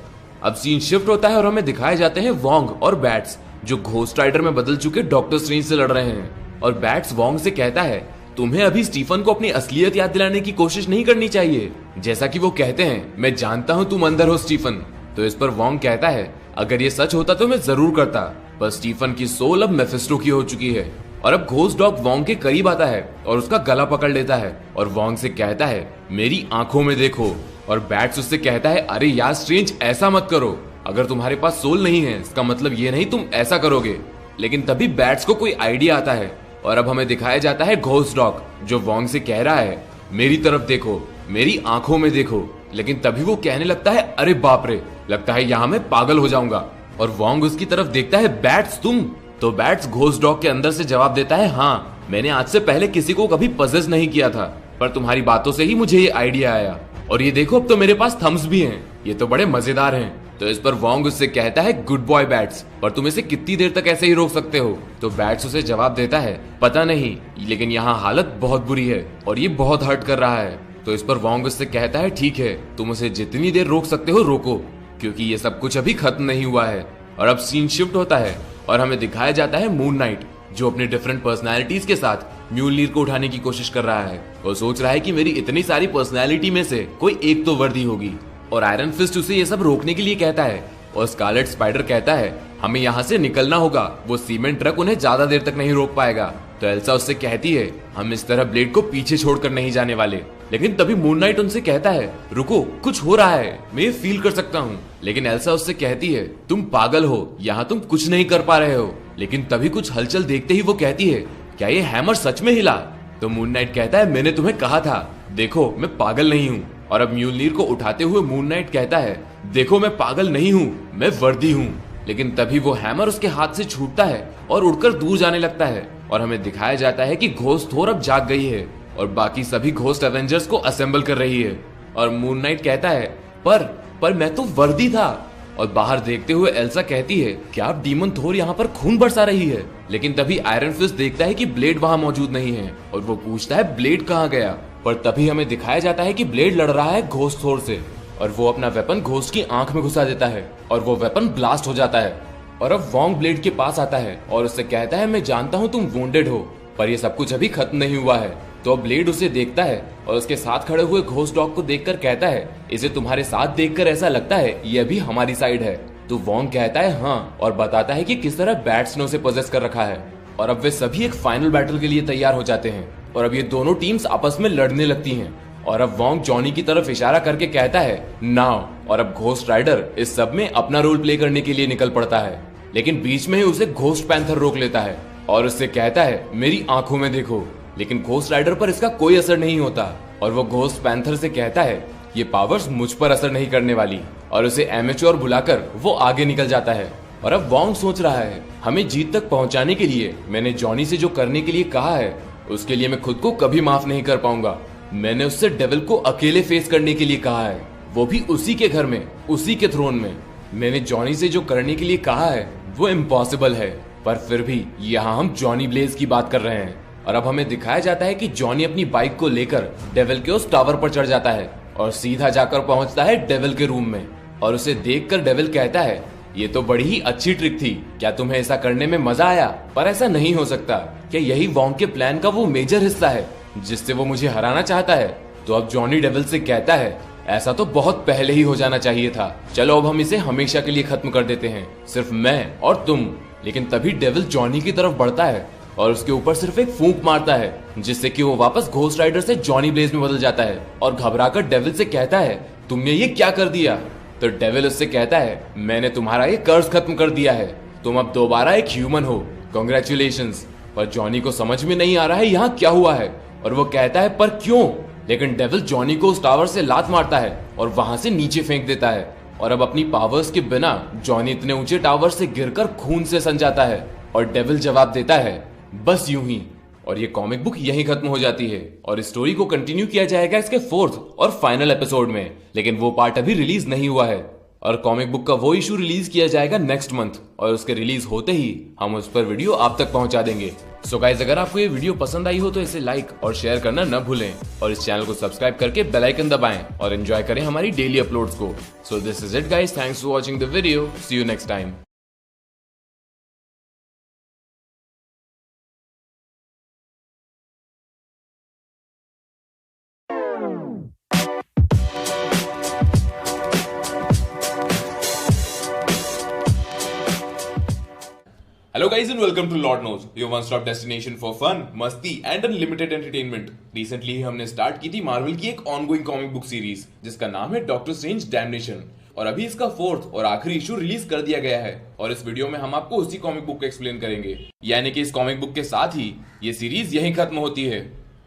अब सीन शिफ्ट होता है और हमें दिखाए जाते हैं वोंग और बैट्स, जो घोस्ट राइडर में बदल चुके डॉक्टर स्ट्रेंज से लड़ रहे हैं। और बैट्स वोंग से कहता है, तुम्हें अभी स्टीफन को अपनी असलियत याद दिलाने की कोशिश नहीं करनी चाहिए, जैसा कि वो कहते हैं, मैं जानता हूँ तुम अंदर हो स्टीफन। तो इस पर वोंग कहता है, अगर ये सच होता तो मैं जरूर करता, पर स्टीफन की सोल अब मेफिस्टो की हो चुकी है। और अब घोस्ट डॉग वोंग के करीब आता है और उसका गला पकड़ लेता है, और वोंग से कहता है, मेरी आंखों में देखो। और बैट्स उससे कहता है, अरे यार स्ट्रेंज, ऐसा मत करो, अगर तुम्हारे पास सोल नहीं है इसका मतलब ये नहीं तुम ऐसा करोगे। लेकिन तभी बैट्स को कोई आइडिया आता है, और अब हमें दिखाया जाता है घोस्ट डॉग, जो वोंग से कह रहा है, मेरी तरफ देखो, मेरी आंखों में देखो। लेकिन तभी वो कहने लगता है, अरे बाप रे, लगता है यहाँ मैं पागल हो जाऊंगा। और वोंग उसकी तरफ देखता है, बैट्स तुम? तो बैट्स घोस्ट डॉग के अंदर से जवाब देता है, हाँ, मैंने आज से पहले किसी को कभी पजेस नहीं किया था, पर तुम्हारी बातों से ही मुझे ये आइडिया आया, और ये देखो अब तो मेरे पास थम्स भी हैं, ये तो बड़े मजेदार हैं। तो इस पर वोंग उससे कहता है, गुड बॉय बैट्स, पर तुम इसे कितनी देर तक ऐसे ही रोक सकते हो? तो बैट्स उसे जवाब देता है, पता नहीं, लेकिन यहाँ हालत बहुत बुरी है और ये बहुत हर्ट कर रहा है। तो इस पर वोंग उससे कहता है, ठीक है, तुम उसे जितनी देर रोक सकते हो रोको, क्योंकि ये सब कुछ अभी खत्म नहीं हुआ है। और अब सीन शिफ्ट होता है और हमें दिखाया जाता है मून नाइट, जो अपने डिफरेंट पर्सनालिटीज के साथ म्यूलनीर को उठाने की कोशिश कर रहा है। वो सोच रहा है कि मेरी इतनी सारी पर्सनालिटी में से कोई एक तो वर्दी होगी। और आयरन फिस्ट उसे ये सब रोकने के लिए कहता है, और स्कारलेट स्पाइडर कहता है, हमें यहाँ से निकलना होगा, वो सीमेंट ट्रक उन्हें ज्यादा देर तक नहीं रोक पाएगा। तो एल्सा उससे कहती है, हम इस तरह ब्लेड को पीछे छोड़कर नहीं जाने वाले। लेकिन तभी मून नाइट उनसे कहता है, रुको, कुछ हो रहा है, मैं ये फील कर सकता हूँ। लेकिन एल्सा उससे कहती है, तुम पागल हो, यहाँ तुम कुछ नहीं कर पा रहे हो। लेकिन तभी कुछ हलचल देखते ही वो कहती है, क्या ये हैमर सच में हिला? तो मून नाइट कहता है, मैंने तुम्हें कहा था, देखो मैं पागल नहीं हूँ। और अब म्यूलनीर को उठाते हुए मून नाइट कहता है, देखो मैं पागल नहीं हूँ, मैं वर्दी हूँ। लेकिन तभी वो हैमर उसके हाथ से छूटता है और उड़कर दूर जाने लगता है, और हमें दिखाया जाता है कि घोस्ट थोर अब जाग गई है और बाकी सभी घोस्ट एवेंजर्स को असेंबल कर रही है। और मून नाइट कहता है, पर मैं तो वर्दी था। और बाहर देखते हुए एल्सा कहती है, क्या आप डीमन थोर यहाँ पर खून बरसा रही है? लेकिन तभी आयरन फिस्ट देखता है कि ब्लेड वहां मौजूद नहीं है, और वो पूछता है, ब्लेड कहाँ गया? पर तभी हमें दिखाया जाता है कि ब्लेड लड़ रहा है घोस्ट थोर से, और वो अपना वेपन घोस्ट की आंख में घुसा देता है, और वो वेपन ब्लास्ट हो जाता है। और अब वोंग ब्लेड के पास आता है और उससे कहता है, मैं जानता हूँ तुम वुंडेड हो, पर ये सब कुछ अभी खत्म नहीं हुआ है। तो ब्लेड उसे देखता है और उसके साथ खड़े हुए घोस्ट डॉग को देखकर कहता है, इसे तुम्हारे साथ देखकर ऐसा लगता है ये अभी हमारी साइड है। तो वोंग कहता है हाँ, और बताता है कि किस तरह बैट्स ने उसे पोजेस कर रखा है। और अब वे सभी एक फाइनल बैटल के लिए तैयार हो जाते हैं, और अब ये दोनों टीम्स आपस में लड़ने लगती हैं। और अब वोंग जॉनी की तरफ इशारा करके कहता है, नाउ। और अब घोस्ट राइडर इस सब में अपना रोल प्ले करने के लिए निकल पड़ता है, लेकिन बीच में ही उसे घोस्ट पैंथर रोक लेता है और उससे कहता है, मेरी आंखों में देखो। लेकिन घोस्ट राइडर पर इसका कोई असर नहीं होता, और वो घोस्ट पैंथर से कहता है, ये पावर्स मुझ पर असर नहीं करने वाली, और उसे एमेच्योर बुलाकर वो आगे निकल जाता है। और अब वोंग सोच रहा है, हमें जीत तक पहुंचाने के लिए मैंने जॉनी से जो करने के लिए कहा है उसके लिए मैं खुद को कभी माफ नहीं कर पाऊंगा। मैंने उससे डेविल को अकेले फेस करने के लिए कहा है, वो भी उसी के घर में, उसी के थ्रोन में। मैंने जॉनी से जो करने के लिए कहा है वो इम्पॉसिबल है, पर फिर भी यहाँ हम जॉनी ब्लेज की बात कर रहे हैं। और अब हमें दिखाया जाता है कि जॉनी अपनी बाइक को लेकर डेविल के उस टावर पर चढ़ जाता है और सीधा जाकर पहुंचता है डेविल के रूम में। और उसे देखकर डेविल कहता है, ये तो बड़ी ही अच्छी ट्रिक थी, क्या तुम्हें ऐसा करने में मजा आया? पर ऐसा नहीं हो सकता, क्या यही वोंग के प्लान का वो मेजर हिस्सा है जिससे वो मुझे हराना चाहता है? तो अब जॉनी डेविल से कहता है, ऐसा तो बहुत पहले ही हो जाना चाहिए था, चलो अब हम इसे हमेशा के लिए खत्म कर देते हैं, सिर्फ मैं और तुम। लेकिन तभी डेविल जॉनी की तरफ बढ़ता है और उसके ऊपर सिर्फ एक फूंक मारता है, जिससे कि वो वापस घोस्ट राइडर से जॉनी ब्लेज में बदल जाता है और घबराकर डेविल से कहता है, तुमने ये क्या कर दिया? तो डेविल उससे कहता है, मैंने तुम्हारा ये कर्ज खत्म कर दिया है, तुम अब दोबारा एक ह्यूमन हो, कांग्रेचुलेशंस। पर जॉनी को समझ में नहीं आ रहा है यहाँ क्या हुआ है और वो कहता है, पर क्यों? लेकिन डेविल जॉनी को उस टावर से लात मारता है और वहां से नीचे फेंक देता है। और अब अपनी पावर्स के बिना जॉनी इतने ऊंचे टावर से गिरकर खून से सन जाता है और डेविल जवाब देता है, बस यूं ही। और ये कॉमिक बुक यहीं खत्म हो जाती है और स्टोरी को कंटिन्यू किया जाएगा इसके 4th और फाइनल एपिसोड में, लेकिन वो पार्ट अभी रिलीज नहीं हुआ है। और कॉमिक बुक का वो इशू रिलीज किया जाएगा नेक्स्ट मंथ और उसके रिलीज होते ही हम उस पर वीडियो आप तक पहुंचा देंगे। सो गाइस, अगर आपको ये वीडियो पसंद आई हो तो इसे लाइक और शेयर करना न भूलें और इस चैनल को सब्सक्राइब करके बेल आइकन दबाएं और एंजॉय करें हमारी डेली अपलोड्स को। So this is it guys, thanks for watching the video, see you next time. Hello guys and welcome to Lord Knows, your one-stop destination for fun, मस्ती and unlimited entertainment। Recently हमने start की थी Marvel की एक ongoing comic book series जिसका नाम है doctor strange damnation और अभी इसका 4th और आखिरी इशू रिलीज कर दिया गया है और इस वीडियो में हम आपको उसी कॉमिक बुक को एक्सप्लेन करेंगे। यानी कि इस कॉमिक बुक के साथ ही ये सीरीज यहीं खत्म होती है।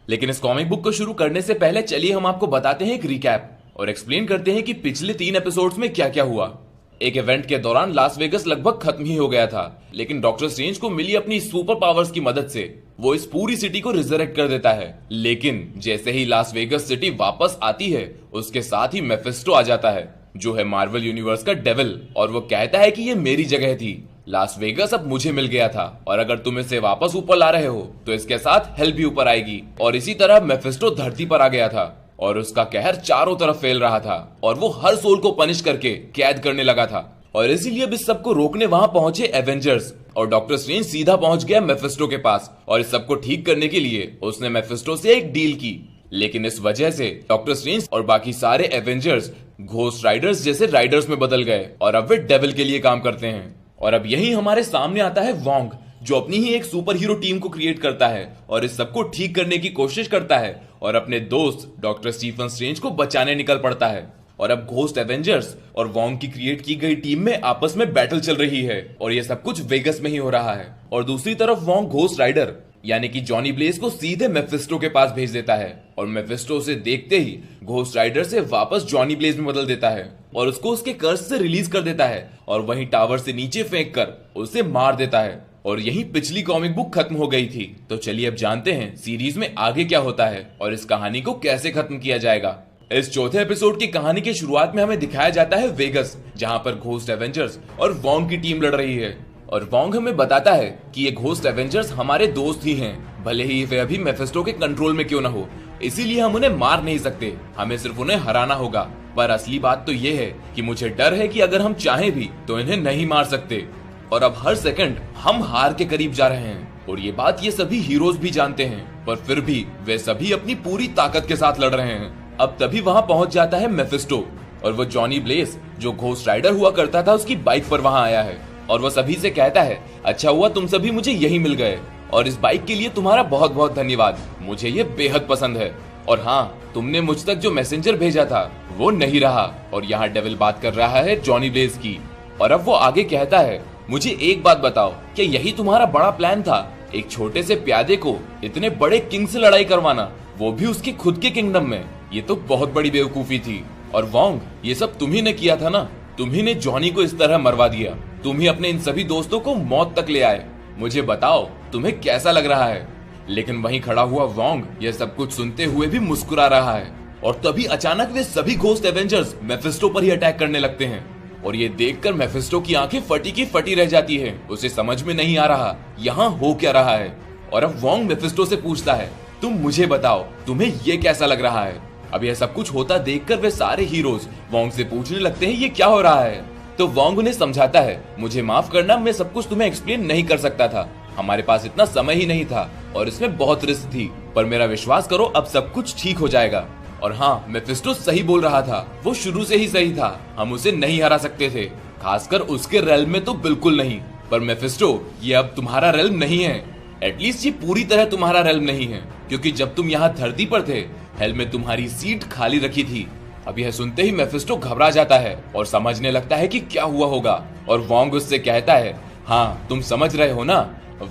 लेकिन इस कॉमिक बुक को शुरू करने से पहले चलिए हम आपको बताते हैं एक रिकैप और एक्सप्लेन करते हैं कि पिछले 3 एपिसोड्स में क्या क्या हुआ। एक इवेंट के दौरान लास वेगस लगभग खत्म ही हो गया था, लेकिन डॉक्टर स्ट्रेंज को मिली अपनी सुपर पावर्स की मदद से वो इस पूरी सिटी को रिजरेक्ट कर देता है। लेकिन जैसे ही लास वेगस सिटी वापस आती है उसके साथ ही मेफिस्टो आ जाता है जो है मार्वल यूनिवर्स का डेविल और वो कहता है कि ये मेरी जगह थी, लास वेगस अब मुझे मिल गया था और अगर तुम इसे वापस ऊपर ला रहे हो तो इसके साथ हेल भी ऊपर आएगी। और इसी तरह मेफिस्टो धरती पर आ गया था और उसका कहर चारों तरफ फैल रहा था और वो हर सोल को पनिश करके कैद करने लगा था। और इसीलिए अब इस सबको रोकने वहां पहुंचे एवेंजर्स और डॉक्टर स्ट्रेंज सीधा पहुंच गया मेफिस्टो के पास और इस सबको ठीक करने के लिए उसने मेफिस्टो से एक डील की। लेकिन इस वजह से डॉक्टर स्ट्रेंज और बाकी सारे एवेंजर्स घोस्ट राइडर्स जैसे राइडर्स में बदल गए और अब वे डेविल के लिए काम करते हैं। और अब यही हमारे सामने आता है वोंग जो अपनी ही एक सुपर हीरो टीम को क्रिएट करता है और इस सबको ठीक करने की कोशिश करता है और अपने दोस्त डॉक्टर स्टीफन स्ट्रेंज को बचाने निकल पड़ता है। और अब घोस्ट एवेंजर्स और वोंग की क्रिएट की गई टीम में आपस में बैटल चल रही है और ये सब कुछ वेगस में ही हो रहा है। और दूसरी तरफ वोंग घोस्ट राइडर यानी कि जॉनी ब्लेज को सीधे मेफिस्टो के पास भेज देता है और मेफिस्टो उसे देखते ही घोस्ट राइडर से वापस जॉनी ब्लेज में बदल देता है और उसको उसके कर्ज से रिलीज कर देता है और वहीं टावर से नीचे फेंक कर उसे मार देता है। और यही पिछली कॉमिक बुक खत्म हो गई थी। तो चलिए अब जानते हैं सीरीज में आगे क्या होता है और इस कहानी को कैसे खत्म किया जाएगा। इस 4थे एपिसोड की कहानी के शुरुआत में हमें दिखाया जाता है वेगस जहां पर घोस्ट एवेंजर्स और वोंग की टीम लड़ रही है और वोंग हमें बताता है कि ये घोस्ट एवेंजर्स हमारे दोस्त ही हैं, भले ही वे अभी मेफिस्टो के कंट्रोल में क्यों ना हो, इसीलिए हम उन्हें मार नहीं सकते, हमें सिर्फ उन्हें हराना होगा। पर असली बात तो ये है कि मुझे डर है कि अगर हम चाहें भी तो इन्हें नहीं मार सकते और अब हर सेकंड हम हार के करीब जा रहे हैं और ये बात ये सभी हीरोज भी जानते हैं, पर फिर भी वे सभी अपनी पूरी ताकत के साथ लड़ रहे हैं। अब तभी वहां पहुंच जाता है मेफिस्टो और वो जॉनी ब्लेज जो घोस्ट राइडर हुआ करता था उसकी बाइक पर वहां आया है और वो सभी से कहता है, अच्छा हुआ तुम सभी मुझे यही मिल गए और इस बाइक के लिए तुम्हारा बहुत बहुत धन्यवाद, मुझे ये बेहद पसंद है। और हाँ, तुमने मुझ तक जो मैसेंजर भेजा था वो नहीं रहा। और यहाँ डेविल बात कर रहा है जॉनी ब्लेज की और अब वो आगे कहता है, मुझे एक बात बताओ, क्या यही तुम्हारा बड़ा प्लान था, एक छोटे से प्यादे को इतने बड़े किंग से लड़ाई करवाना, वो भी उसके खुद के किंगडम में? ये तो बहुत बड़ी बेवकूफी थी। और वोंग, ये सब तुम ही ने किया था ना, तुम ही ने जॉनी को इस तरह मरवा दिया, तुम ही अपने इन सभी दोस्तों को मौत तक ले आए, मुझे बताओ तुम्हें कैसा लग रहा है? लेकिन वहीं खड़ा हुआ वोंग यह सब कुछ सुनते हुए भी मुस्कुरा रहा है और तभी अचानक वे सभी घोस्ट एवेंजर्स मेफिस्टो पर ही अटैक करने लगते हैं और ये देखकर मेफिस्टो की आंखें फटी की फटी रह जाती है। उसे समझ में नहीं आ रहा यहाँ हो क्या रहा है। और अब वोंग मेफिस्टो से पूछता है, तुम मुझे बताओ तुम्हें ये कैसा लग रहा है। अब यह सब कुछ होता देखकर वे सारे हीरोज वोंग से पूछने लगते हैं ये क्या हो रहा है। तो वोंग उन्हें समझाता है, मुझे माफ करना, मैं सब कुछ तुम्हें एक्सप्लेन नहीं कर सकता था, हमारे पास इतना समय ही नहीं था और इसमें बहुत रिस्क थी, पर मेरा विश्वास करो अब सब कुछ ठीक हो जाएगा। और हाँ, मेफिस्टो सही बोल रहा था, वो शुरू से ही सही था, हम उसे नहीं हरा सकते थे, खासकर उसके रेल्म में तो बिल्कुल नहीं। पर मेफिस्टो ये अब तुम्हारा रेल्म नहीं है, एटलीस्ट ये पूरी तरह तुम्हारा रेल्म नहीं है, क्योंकि जब तुम यहाँ धरती पर थे हेल में तुम्हारी सीट खाली रखी थी। अब यह सुनते ही मेफिस्टो घबरा जाता है और समझने लगता है कि क्या हुआ होगा। और वोंग उससे कहता है, हाँ तुम समझ रहे हो ना,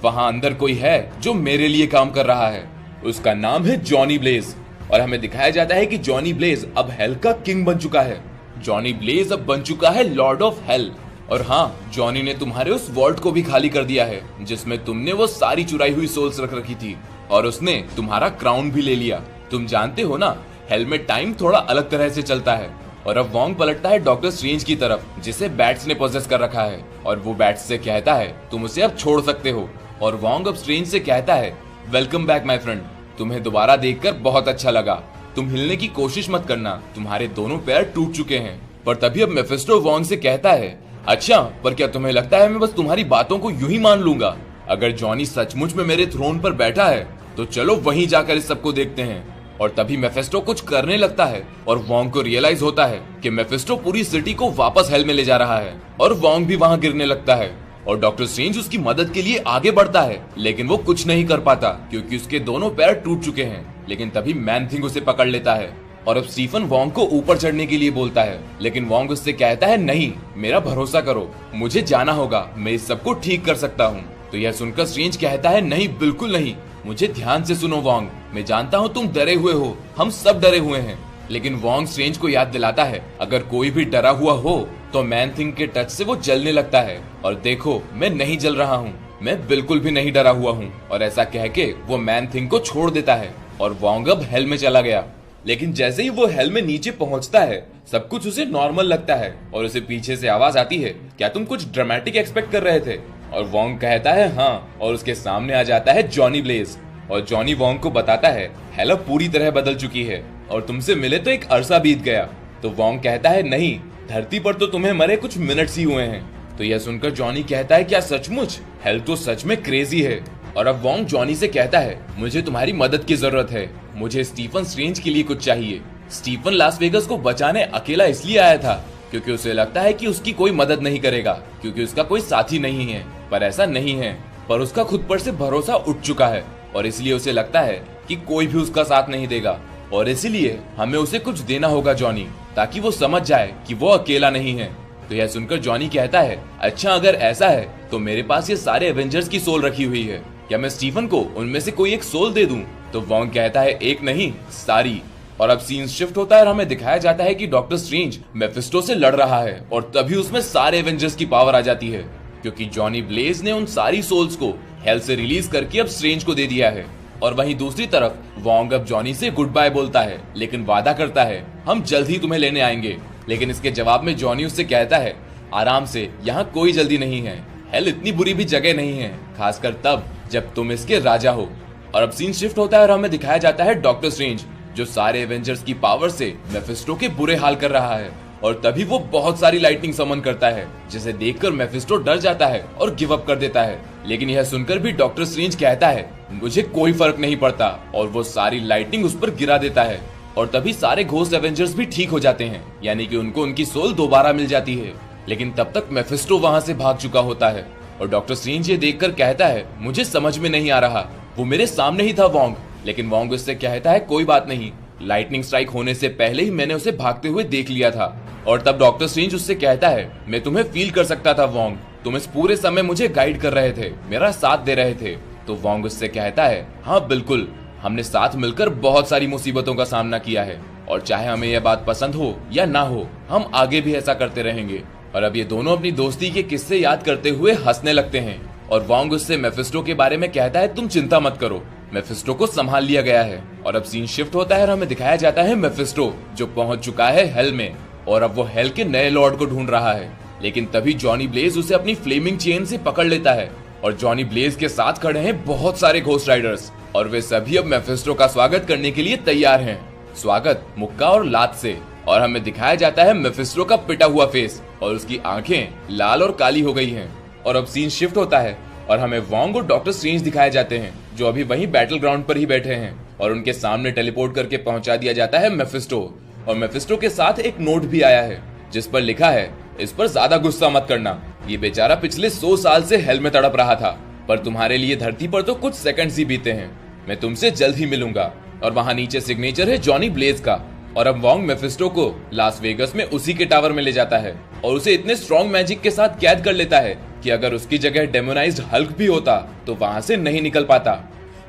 वहाँ अंदर कोई है जो मेरे लिए काम कर रहा है, उसका नाम है जॉनी ब्लेज। और हमें दिखाया जाता है कि जॉनी ब्लेज अब हेल का किंग बन चुका है। जॉनी ब्लेज अब बन चुका है लॉर्ड ऑफ हेल। और हाँ, जॉनी ने तुम्हारे उस वॉल्ट को भी खाली कर दिया है जिसमें तुमने वो सारी चुराई हुई सोल्स रख रखी थी, और उसने तुम्हारा क्राउन भी ले लिया। तुम जानते हो ना, हेल में टाइम थोड़ा अलग तरह से चलता है। और अब वोंग पलटता है डॉक्टर स्ट्रेंज की तरफ जिसे बैट्स ने पोजेस कर रखा है, और वो बैट्स से कहता है तुम उसे अब छोड़ सकते हो। और वोंग अब स्ट्रेंज से कहता है, वेलकम बैक माय फ्रेंड, तुम्हें दोबारा देखकर बहुत अच्छा लगा, तुम हिलने की कोशिश मत करना, तुम्हारे दोनों पैर टूट चुके हैं। पर तभी अब मेफिस्टो वोंग से कहता है, अच्छा पर क्या तुम्हें लगता है मैं बस तुम्हारी बातों को यूं ही मान लूंगा? अगर जॉनी सचमुच में मेरे थ्रोन पर बैठा है तो चलो वहीं जाकर इस सबको देखते हैं। और तभी मेफिस्टो कुछ करने लगता है और वोंग को रियलाइज होता है कि मेफिस्टो पूरी सिटी को वापस हेल में ले जा रहा है, और वोंग भी वहां गिरने लगता है। और डॉक्टर स्ट्रेंज उसकी मदद के लिए आगे बढ़ता है, लेकिन वो कुछ नहीं कर पाता क्योंकि उसके दोनों पैर टूट चुके हैं। लेकिन तभी मैन थिंग उसे पकड़ लेता है और अब स्टीफन वोंग को ऊपर चढ़ने के लिए बोलता है, लेकिन वोंग उससे कहता है, नहीं, मेरा भरोसा करो, मुझे जाना होगा, मैं इस सबको ठीक कर सकता हूँ। तो यह सुनकर स्ट्रेंज कहता है, नहीं, बिल्कुल नहीं, मुझे ध्यान से सुनो वोंग, मैं जानता हूँ तुम डरे हुए हो, हम सब डरे हुए हैं। लेकिन वोंग स्ट्रेंज को याद दिलाता है, अगर कोई भी डरा हुआ हो तो मैन थिंग के टच से वो जलने लगता है, और देखो मैं नहीं जल रहा हूँ, मैं बिल्कुल भी नहीं डरा हुआ हूँ। और ऐसा कह के वो मैन थिंग को छोड़ देता है और वोंग अब हेल में चला गया। लेकिन जैसे ही वो हेल में नीचे पहुंचता है सब कुछ उसे नॉर्मल लगता है और उसे पीछे से आवाज आती है, क्या तुम कुछ ड्रामेटिक एक्सपेक्ट कर रहे थे? और वोंग कहता है हाँ, और उसके सामने आ जाता है जॉनी ब्लेज। और जॉनी वोंग को बताता है हेल अब पूरी तरह बदल चुकी है और तुमसे मिले तो एक अरसा बीत गया। तो वोंग कहता है, नहीं, धरती पर तो तुम्हें मरे कुछ मिनट्स ही हुए हैं। तो यह सुनकर जॉनी कहता है, क्या सचमुच? हेल तो सच में क्रेजी है। और अब वोंग जॉनी से कहता है, मुझे तुम्हारी मदद की जरूरत है, मुझे स्टीफन स्ट्रेंज के लिए कुछ चाहिए। स्टीफन लास वेगस को बचाने अकेला इसलिए आया था क्योंकि उसे लगता है कि उसकी कोई मदद नहीं करेगा क्योंकि उसका कोई साथी नहीं है, पर ऐसा नहीं है। पर उसका खुद पर से भरोसा उठ चुका है और इसलिए उसे लगता है कि कोई भी उसका साथ नहीं देगा, और इसलिए हमें उसे कुछ देना होगा जॉनी, ताकि वो समझ जाए कि वो अकेला नहीं है। तो यह सुनकर जॉनी कहता है, अच्छा अगर ऐसा है तो मेरे पास ये सारे एवेंजर्स की सोल रखी हुई है, क्या मैं स्टीफन को उनमें से कोई एक सोल दे दूं? तो वोंग कहता है, एक नहीं, सारी। और अब सीन शिफ्ट होता है और हमें दिखाया जाता है कि डॉक्टर स्ट्रेंज मेफिस्टो से लड़ रहा है और तभी उसमें सारे एवेंजर्स की पावर आ जाती है क्योंकि जॉनी ब्लेज ने उन सारी सोल्स को हेल से रिलीज करके अब स्ट्रेंज को दे दिया है। और वहीं दूसरी तरफ वोंग अब जॉनी से गुड बाय बोलता है, लेकिन वादा करता है हम जल्द ही तुम्हें लेने आएंगे। लेकिन इसके जवाब में जॉनी उससे कहता है, आराम से, यहाँ कोई जल्दी नहीं है, हेल इतनी बुरी भी जगह नहीं है, खासकर तब जब तुम इसके राजा हो। और अब सीन शिफ्ट होता है और हमें दिखाया जाता है डॉक्टर स्ट्रेंज जो सारे एवेंजर्स की पावर से मेफिस्टो के बुरे हाल कर रहा है, और तभी वो बहुत सारी लाइटनिंग समन करता है जिसे देखकर मेफिस्टो डर जाता है और गिव अप कर देता है। लेकिन यह सुनकर भी डॉक्टर स्ट्रेंज कहता है, मुझे कोई फर्क नहीं पड़ता, और वो सारी लाइटनिंग उस पर गिरा देता है। और तभी सारे घोस्ट एवेंजर्स भी ठीक हो जाते हैं, यानी कि उनको उनकी सोल दोबारा मिल जाती है। लेकिन तब तक मेफिस्टो वहां से भाग चुका होता है और डॉक्टर स्ट्रेंज ये देखकर कहता है, मुझे समझ में नहीं आ रहा, वो मेरे सामने ही था वोंग। लेकिन वोंग उससे कहता है, कोई बात नहीं, लाइटनिंग स्ट्राइक होने से पहले ही मैंने उसे भागते हुए देख लिया था। और तब डॉक्टर स्ट्रेंज उससे कहता है, मैं तुम्हें फील कर सकता था वोंग, तुम इस पूरे समय मुझे गाइड कर रहे थे, मेरा साथ दे रहे थे। तो वोंग उससे कहता है, हाँ बिल्कुल, हमने साथ मिलकर बहुत सारी मुसीबतों का सामना किया है, और चाहे हमें यह बात पसंद हो या ना हो, हम आगे भी ऐसा करते रहेंगे। और अब ये दोनों अपनी दोस्ती के किस्से याद करते हुए हंसने लगते हैं और वोंग उससे मेफिस्टो के बारे में कहता है, तुम चिंता मत करो, मेफिस्टो को संभाल लिया गया है। और अब सीन शिफ्ट होता है और हमें दिखाया जाता है मेफिस्टो जो पहुंच चुका है हेल में। और अब वो हेल के नए लॉर्ड को ढूंढ रहा है। लेकिन तभी जॉनी ब्लेज उसे अपनी फ्लेमिंग चेन से पकड़ लेता है और जॉनी ब्लेज के साथ खड़े हैं बहुत सारे घोस्ट राइडर्स और वे सभी अब मेफिस्टो का स्वागत करने के लिए तैयार हैं। स्वागत मुक्का और लात से, और हमें दिखाया जाता है मेफिस्टो का पिटा हुआ फेस और उसकी आंखें लाल और काली हो गई हैं। और अब सीन शिफ्ट होता है और हमें वोंग और डॉक्टर स्ट्रेंज दिखाए जाते हैं जो अभी वहीं बैटल ग्राउंड पर ही बैठे हैं और उनके सामने टेलीपोर्ट करके पहुंचा दिया जाता है मेफिस्टो। और मेफिस्टो के साथ एक नोट भी आया है जिस पर लिखा है, इस पर ज्यादा गुस्सा मत करना, ये बेचारा पिछले 100 साल से हेल में तड़प रहा था, पर तुम्हारे लिए धरती पर तो कुछ सेकंड्स ही बीते हैं, मैं तुमसे जल्द ही मिलूंगा। और वहां नीचे सिग्नेचर है जॉनी ब्लेज का। और अब वोंग मेफिस्टो को लास वेगस में उसी के टावर में ले जाता है और उसे इतने स्ट्रॉन्ग मैजिक के साथ कैद कर लेता है कि अगर उसकी जगह डेमोनाइज्ड हल्क भी होता तो वहां से नहीं निकल पाता।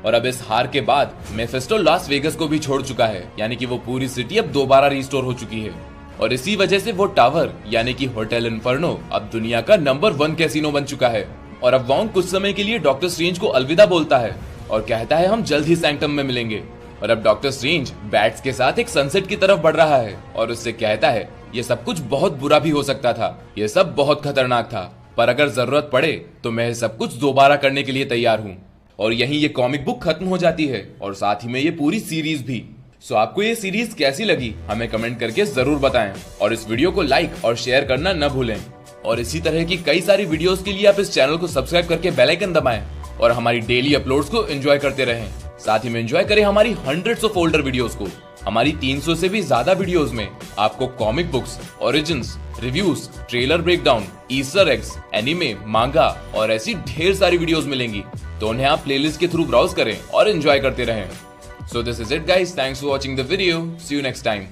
और अब इस हार के बाद मेफिस्टो लास वेगस को भी छोड़ चुका है, यानी कि वो पूरी सिटी अब दोबारा रिस्टोर हो चुकी है। और इसी वजह से वो टावर यानी कि होटल इन्फर्नो अब दुनिया का नंबर 1 कैसीनो बन चुका है। और अब वोंग कुछ समय के लिए डॉक्टर स्ट्रेंज को अलविदा बोलता है और कहता है हम जल्द ही सैंक्टम में मिलेंगे। और अब डॉक्टर स्ट्रेंज बैट्स के साथ एक सनसेट की तरफ बढ़ रहा है और उससे कहता है ये सब कुछ बहुत बुरा भी हो सकता था, ये सब बहुत खतरनाक था, पर अगर जरूरत पड़े तो मैं सब कुछ दोबारा करने के लिए तैयार हूँ। और यहीं ये कॉमिक बुक खत्म हो जाती है और साथ ही में ये पूरी सीरीज भी। सो आपको ये सीरीज कैसी लगी हमें कमेंट करके जरूर बताएं और इस वीडियो को लाइक और शेयर करना न भूलें। और इसी तरह की कई सारी वीडियोस के लिए आप इस चैनल को सब्सक्राइब करके बेल आइकन दबाएं और हमारी डेली अपलोड्स को एंजॉय करते रहें। साथ ही में एंजॉय करें हमारी हंड्रेड्स ऑफ ओल्डर वीडियोस को। हमारी 300 से भी ज्यादा वीडियोस में आपको comic books, origins, reviews, trailer breakdown, Easter eggs, anime, मांगा और ऐसी ढेर सारी वीडियोस मिलेंगी, तो उन्हें आप प्लेलिस्ट के थ्रू ब्राउज करें और एंजॉय करते रहें। So this is it guys, thanks for watching the video, see you next time.